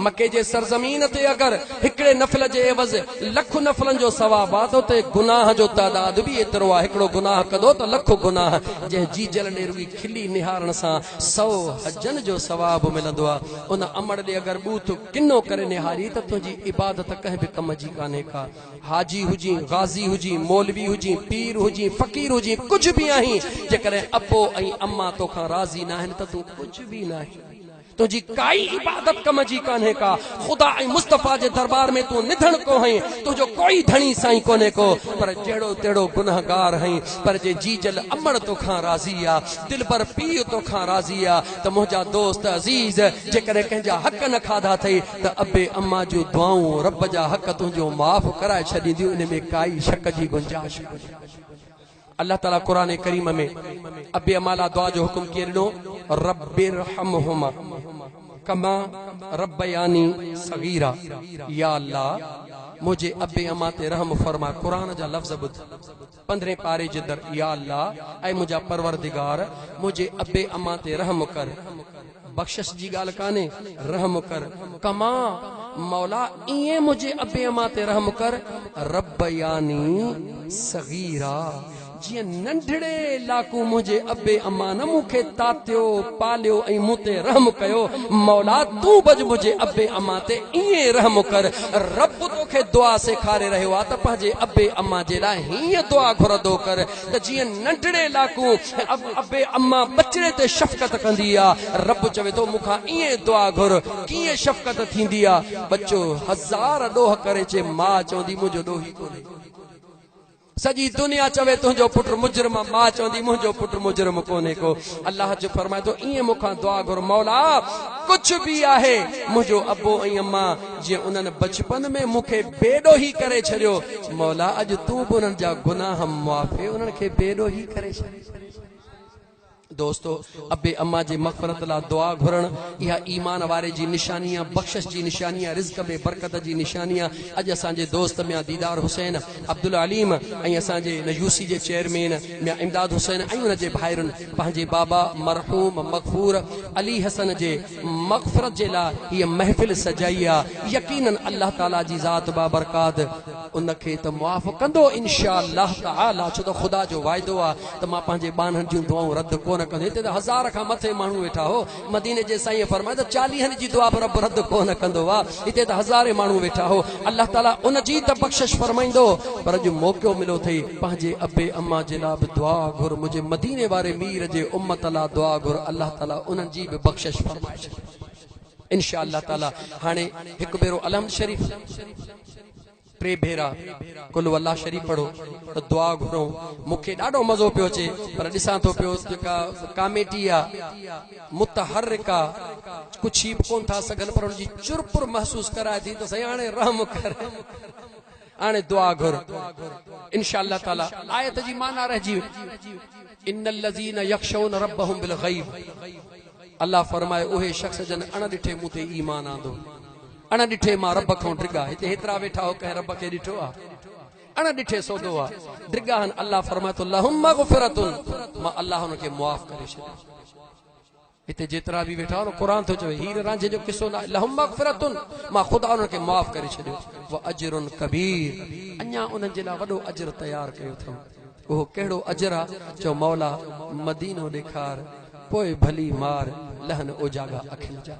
मके जे सरजमीन ते अगर हिकड़े नफल जे एवज़ लख नफलन जो सवाब आ तो ते गुनाह जो तादाद भी एतरो आ हिकड़ो गुनाह कदो तो लख गुनाह जे जी जल ने रुई खिली निहारण सा 100 हजन जो सवाब मिलंदो आ उन अमड़ दे अगर बूथ किनो करे निहारी त तुजी इबादत कह भी कम जी काने का हाजी हुजी गाजी हुजी मौलवी हुजी पीर हुजी फकीर हुजी कुछ भी आही जे करे अब्बो ऐं अम्मा तो खां राजी ना त तू कुछ भी नहीं तुझी काई इबादत कम जी कान्हे का खुदा ऐं मुस्तफा जे दरबार में तू निधन को है तुझो कोई धनी साईं कोने को पर जेड़ो तेड़ो गुनहगार है पर जे जी जल अमड़ तो खां राजी आ दिल पर पी तो खां राजी आ त मुझा दोस्त अजीज जे करे कंजा हक न खाधा थई त अबे अम्मा जो दुआऊं रब जा हक तुझो माफ कराए छदी इन में काई शक जी गुंजाइश अल्लाह ताला कुरान करीम में अबे अम्मा दुआ जो हुक्म किए ॾिनो रब्बिरहमहुमा कमा रब्बयानी सगीरा या अल्लाह मुझे अबे अम्मा ते रहम फरमा कुरान जा लफ्ज़ बुध 15 पारे जे दर या अल्लाह ऐ मुझा परवरदिगार मुझे अबे अम्मा ते रहम कर बख्शिश जी गाल काने रहम कर कमा मौला इए मुझे अबे अम्मा ते रहम कर रब्बयानी सगीरा जी नंढड़े लाकू मुझे अबे अम्मा न मुखे तात्यो पालियो ऐं मुते रहम कयो मौला तू बज मुझे अबे अम्मा ते इए रहम कर रब तोखे दुआ सेखारे रहियो आ त पंहिंजे अबे अम्मा जे लाइ हीअं दुआ घुरंदो कर त जीअं नंढड़े लाकू अबे अम्मा बचड़े ते शफ़क़त कंदी आ रब चवे थो मूंखां इए दुआ घुर कीअं शफ़क़त थींदी आ बच्चो 1000 ॾोह करे चे मां चवंदी मुंहिंजो ॾोही कोन्हे सजी दुनिया चवे तुझो पुत्र मुजरम मां चवंदी मुझो पुत्र मुजरम कोने को अल्लाह जो फरमाए तो इए मुखा दुआ घुर मौला कुछ भी आहे मुझो अबो ऐं अम्मा जे उन्हनि बचपन में मुखे बेडो ही करे छड़ियो मौला अज तू उन्हनि जा गुनाह मुआफ़े उन्हनि खे बेडो ही करे छड़ियो दोस्तों अबे अम्मा जे मग़फ़िरत ला दुआ घुरण इहा ईमान वारे जी निशानियां, बख्शिश जी निशानियां, रिज़्क़ में बरकत जी निशानियां। अज असांजे दोस्त मियां दीदार हुसैन अब्दुल अलीम ऐं असांजे नयूसी जे चेयरमैन मियां इमदाद हुसैन ऐं उन जे भाइरनि पंहिंजे बाबा मरहूम मग़फ़ूर अली हसन जे मग़फ़िरत जे लाइ हीअ महफ़िल सजाई आहे। यकीनन अल्लाह ताला जी ज़ात बाबरकात उनखे त मुआफ़ कंदो इंशाअल्लाह ताला, छो त ख़ुदा जो वाइदो आहे त मां पंहिंजे ॿारनि जूं दुआऊं रद्द कोन कंदो। हिते त 1000 खां मथे माण्हू वेठा हो, मदीने जे साईं फरमाए त 40 जी दुआ रब रद्द कोन कंदो आहे। हिते त 1000 माण्हू वेठा हो। अल्लाह ताला उन जी त बख़्शिश फरमाईंदो, पर जो मौक़ो मिलो थई पंहिंजे अबे अम्मा जे लाइ बि दुआ घुर, मुंहिंजे मदीने वारे मीर जे उम्मत लाइ दुआ घुर, अल्लाह ताला उन्हनि जी बि बख़्शिश फरमाए इंशाअल्लाह ताला। हाणे हिकु भेरो अलहम्द शरीफ़ टे भेरा कुल वल्लाह शरीफ़ पढ़ो त दुआ घुरो। मूंखे ॾाढो मज़ो पियो अचे, पर ॾिसां थो पियो जेका कामेडी आहे मुतहर्रिका कुछ ही कोन था सघनि, पर उनजी चुरपुर महसूस कराए थी त सही हाणे रहम कर, हाणे दुआ घुर इंशाअल्लाह ताला। आयत जी माना रहिजी इन्नल लज़ीना यख़शौन रब्बहुम बिल ग़ैब, अल्लाह फरमाए उहे शख़्स जन अण ॾिठे मूं ते ईमान आंदो, अण ॾिठे मां रब खां ड्रिगा। हिते हेतिरा वेठा हो कंहिं रब खे ॾिठो आहे? अण ॾिठे सौदो आहे, ड्रिगा आहिनि। अल्लाह फरमाए थो लहुम मग़फ़िरतुन, मां अल्लाह हुनखे मुआफ़ करे छॾियो। हिते जेतिरा बि वेठा हो क़ुरान थो चवे, हीर रांझे जो किसो न, लहुम मग़फ़िरतुन, मां ख़ुदा हुनखे मुआफ़ करे छॾियो। व अजरुन कबीर, अञा उन्हनि जे लाइ वॾो अजर तयारु कयो अथऊं। उहो कहिड़ो अजर आहे? चओ मौला मदीनो ॾेखार, पोइ भली मार लहन ओजागा अखियुनि जा।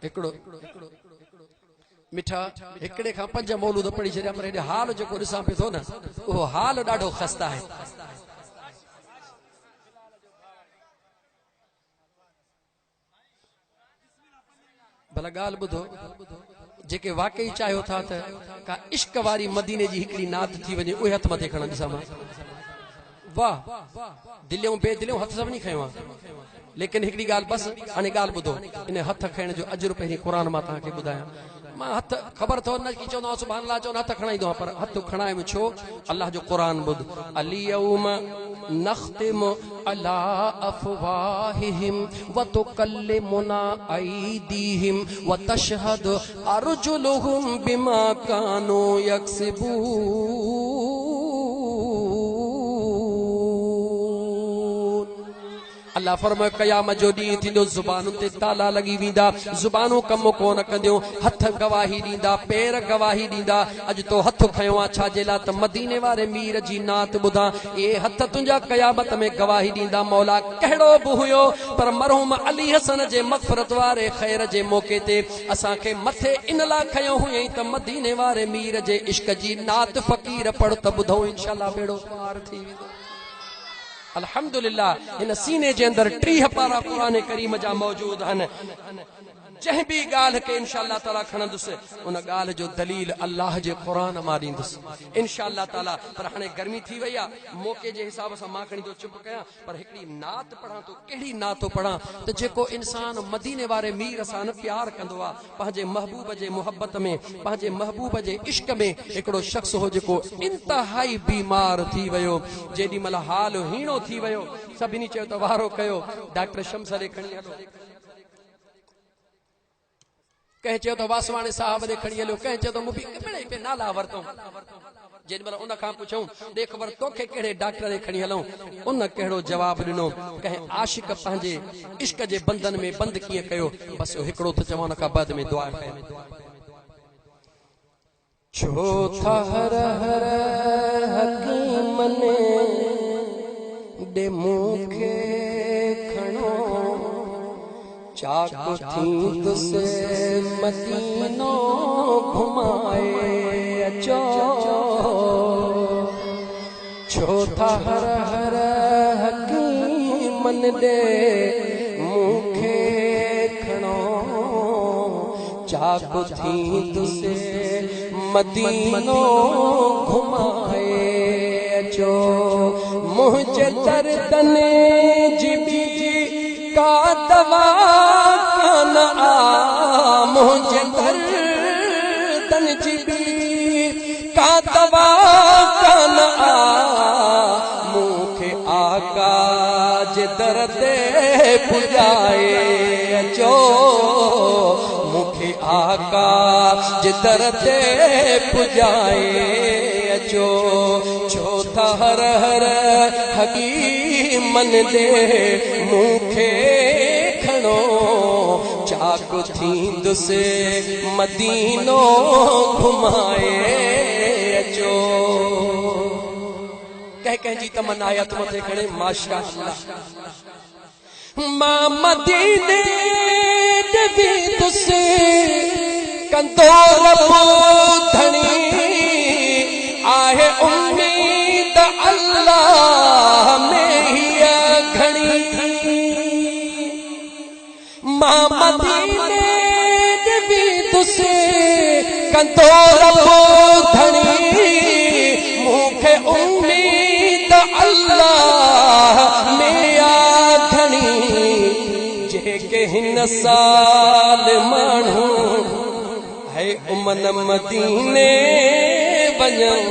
हिकिड़ो मिठा हिकिड़े खां 5 मौलूद पढ़ी छॾिया, पर हेॾे हाल जेको ॾिसां पियो थो न, उहो हाल ॾाढो ख़स्ता आहे। भला ॻाल्हि ॿुधो, जेके वाकई चाहियो था त का इश्क वारी मदीने जी हिकिड़ी नात थी वञे, उहे हथ मथे खणनि ॾिसां मां। वाह, दिलियूं बेदिलियूं हथ सभिनी खयो आहे, लेकिन हिकिड़ी ॻाल्हि बस, हाणे ॻाल्हि ॿुधो। इन हथ खणण जो अजर पहिरीं क़ुरान मां तव्हांखे ॿुधायां। मां हथ ख़बर अथव न की चवंदो सुभान अल्लाह, चवंदो हथ खणाईंदो आहियां, पर हथ खणाए छो? अल्लाह जो क़ुरान ॿुध, अलियौम नख़्तिमु अला अफ़वाहिहिम व तुकल्लिमुना अयदीहिम व तशहदु अर्जुलुहुम बिमा कानू यक्सिबून। अल्लाह फरमाए क़यामत जो ॾींहुं थींदो, ज़ुबानुनि ते ताला लॻी वेंदा, ज़ुबानूं कमु कोन कंदियूं, हथ गवाही ॾींदा, पेर गवाही ॾींदा। अॼु तो हथ खयो आहे छाजे लाइ? त मदीने वारे मीर जी नात ॿुधां, ए हथ तुंहिंजा क़यामत में गवाही ॾींदा। मौला कहिड़ो बि हुयो, पर मरहूम अली हसन जे मग़फ़िरत वारे ख़ैर जे मौक़े ते असांखे मथे इन लाइ खयो हुयईं त मदीने वारे मीर जे इश्क जी नात फ़क़ीर पढ़ त ॿुधो, इंशाअल्लाह बेड़ो पार थी वेंदो। अल्हम्दुलिल्लाह इन सीने जे अंदर 30 पारा क़ुरान करीम जा मौजूद आहिनि। जंहिं बि ॻाल्हि खे इंशाअल्लाह ताला खणंदुसि, उन ॻाल्हि जो दलील अल्लाह जे क़ुरान मां ॾींदुसि इंशाअल्लाह ताला। पर हाणे गर्मी थी वई आहे, मौक़े जे हिसाब सां मां खणी थो चुप कयां, पर हिकिड़ी नात पढ़ां थो। कहिड़ी नात थो पढ़ां? त जेको इंसान मदीने वारे मीर सां न प्यार कंदो आहे, पंहिंजे महबूब जे मुहबत में, पंहिंजे महबूब जे इश्क में, हिकिड़ो शख़्स हो जेको इंतहाई बीमार थी वियो, जेॾी महिल हाल हीणो थी वियो, सभिनी चयो त वारो कयो डॉक्टर शम्स ॾे खणी हलो, कंहिं चयो त वासवाणी साहब ॾे खणी हलियो, कंहिं चयो त मूं बि पे नाला वरितो। जेॾी महिल उन खां पुछऊं देख वर तोखे कहिड़े डॉक्टर ॾे खणी हलऊं, उन कहिड़ो जवाब ॾिनो? कंहिं आशिक पंहिंजे इश्क जे बंधन में बंदि कीअं कयो? बसि हिकिड़ो त चवां, उन खां बाद में दुआ कयो। छो था हर हर हकीमन दे मूंखे खणो, चाक थी तुसे मदीनो घुमाए अचो। छो था हर हर हकीमन दे मूंखे खणो, चाक थी तुसे मदीनो घुमाए अचो। मुझे दर्दन जी का दवा कान आ, मुझे दर्दन जी का दवा कान आ, मुखे आका जे दर ते पुजाए अचो मुखे आका जे दर ते पुजाए अचो छो था हर हर हकी मन दे मुखे खणो चाकु थींदुसि मदीनो घुमाए अचो कह जी तमन्ना आया तुम ते खड़े माशाअल्लाह मां मदीने दे भी तुसे कंदो रब धनी आहे उम्मीद अल्लाह में ही घणी मां मदीने दे भी तुसे कंदो रब धनी मुखे उम्मीद अल्लाह मेरा धनी जेके हिन साल माण्हू है उमन मदीने वञण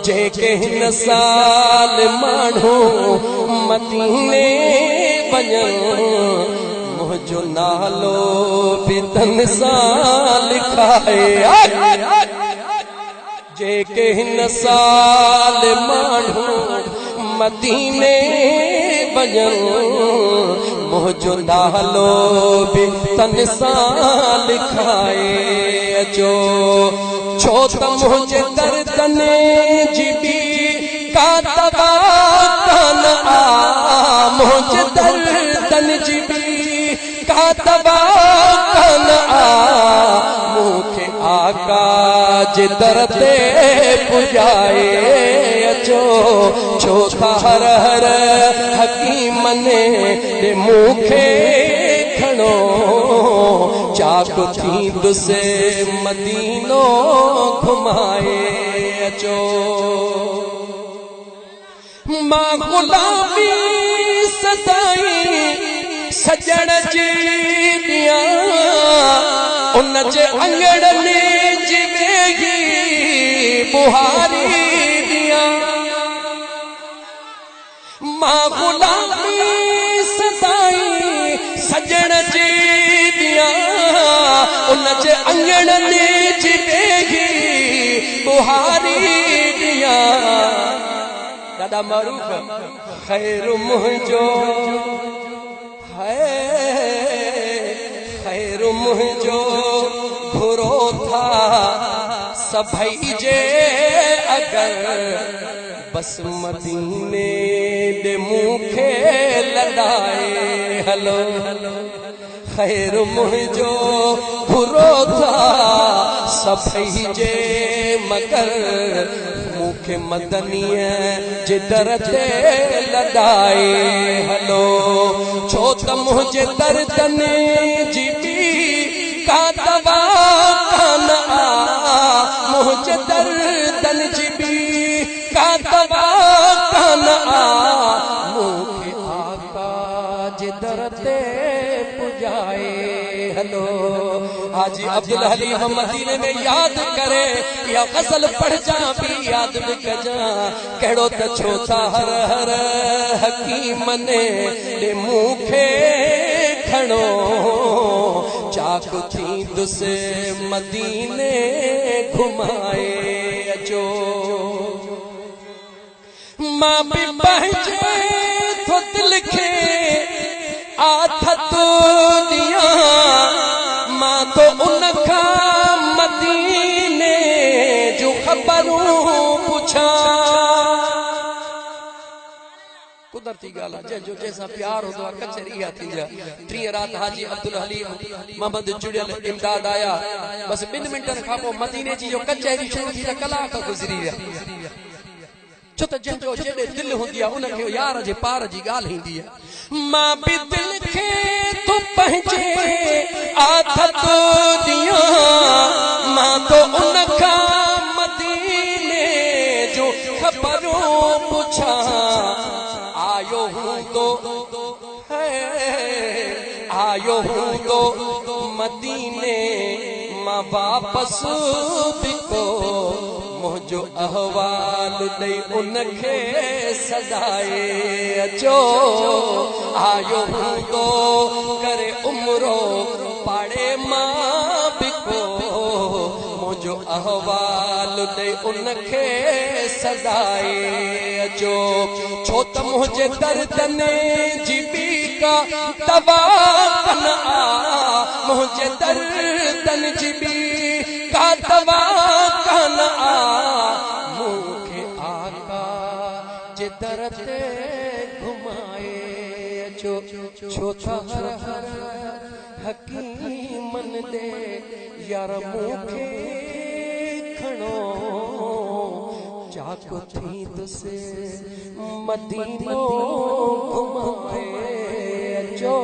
जेके हिन साल माण्हू मदीने वञण मुंहिंजो नालो बि तन सां लिखाए जेके हिन साल माण्हू मदीने वञण मुंहिंजो नालो बि तन सां लिखाए अचो छो त मुंहिंजे दर्दन जी बि का दवा कान आ मुंहिंजे दर्दन जी बि का दवा कान आ मुखे आका जे दर ते पुजाए अचो छो था हर हर हकीम ने मुखे खणो चाकु थींदुसि मदीनो घुमाए अचो मां गुलामी सदाई सजण जी दिया उन जे अंगड़ने जी वेगी बुहारी दिया मां गुलामी सदाई सजण जी दिया उन जे अंगड़ने जी वेगी बुहारी दिया दादा मारूफ खैर मुंहिंजो खैर मुंहिंजो घुरो था सभई जे अगर बस मदीने दे मुखे लड़ाए हलो खैर मुंहिंजो घुरो था सभई जे मगर मुखे मदनीअ जे दर ते लड़ाए हलो छो त मुंहिंजे दर्दन जी बि का दवा कान आ मुंहिंजे दर्दन जी बि का दवा कान आ मुखे आका जे दर ते पुजाए हलो हाजी अब्दुल हलीम मदीने में याद करे या गजल पढ़ जा भी याद भी कजा कहिड़ो त छो था हर हर हकीम ने मुखे खणो चाकु थींदुसि मदीने घुमाए अचो मां बि पंहिंजे थो दिल खे आथत ॾियां मां तो उन खां मदीने जो ख़बरूं पुछां कुदरती ॻाल्हि आहे जंहिंजो जंहिंसां प्यार हूंदो आहे कचहरी इहा थींदी आहे 3 राति हाजी अब्दुल हलीम मोहम्मद जुड़ियल इमदाद आया बस 2 मिंटनि खां पोइ मदीने जी जो कचहरी शुरू थी त कलाक गुज़री विया छो त जंहिंजो जेॾे दिल हूंदी आहे उनखे यार जे पार जी ॻाल्हि ईंदी आहे मां बि दिल खे तो पंहिंजे आथत ॾियां मां तो उन खां मदीने जो ख़बरूं पुछां आयो हूंदो आयो हूंदो मदीने मां वापस भी को मुझो अहवाल दई उनखे सदाए अचो आयो हूंदो करे उमरो पाड़े मां बिको मुझो अहवाल दई उनखे सदाए अचो छो त मुझे दर्दन जी बीका दवा कन आ मुझे दर्दन जी बीका दवा कन आ मुखे आका जे दर ते घुमाए अचो छो त हर हर हकीमन दे यार मुखे खणो जाको थी तुसे मदीनो घुमाए अचो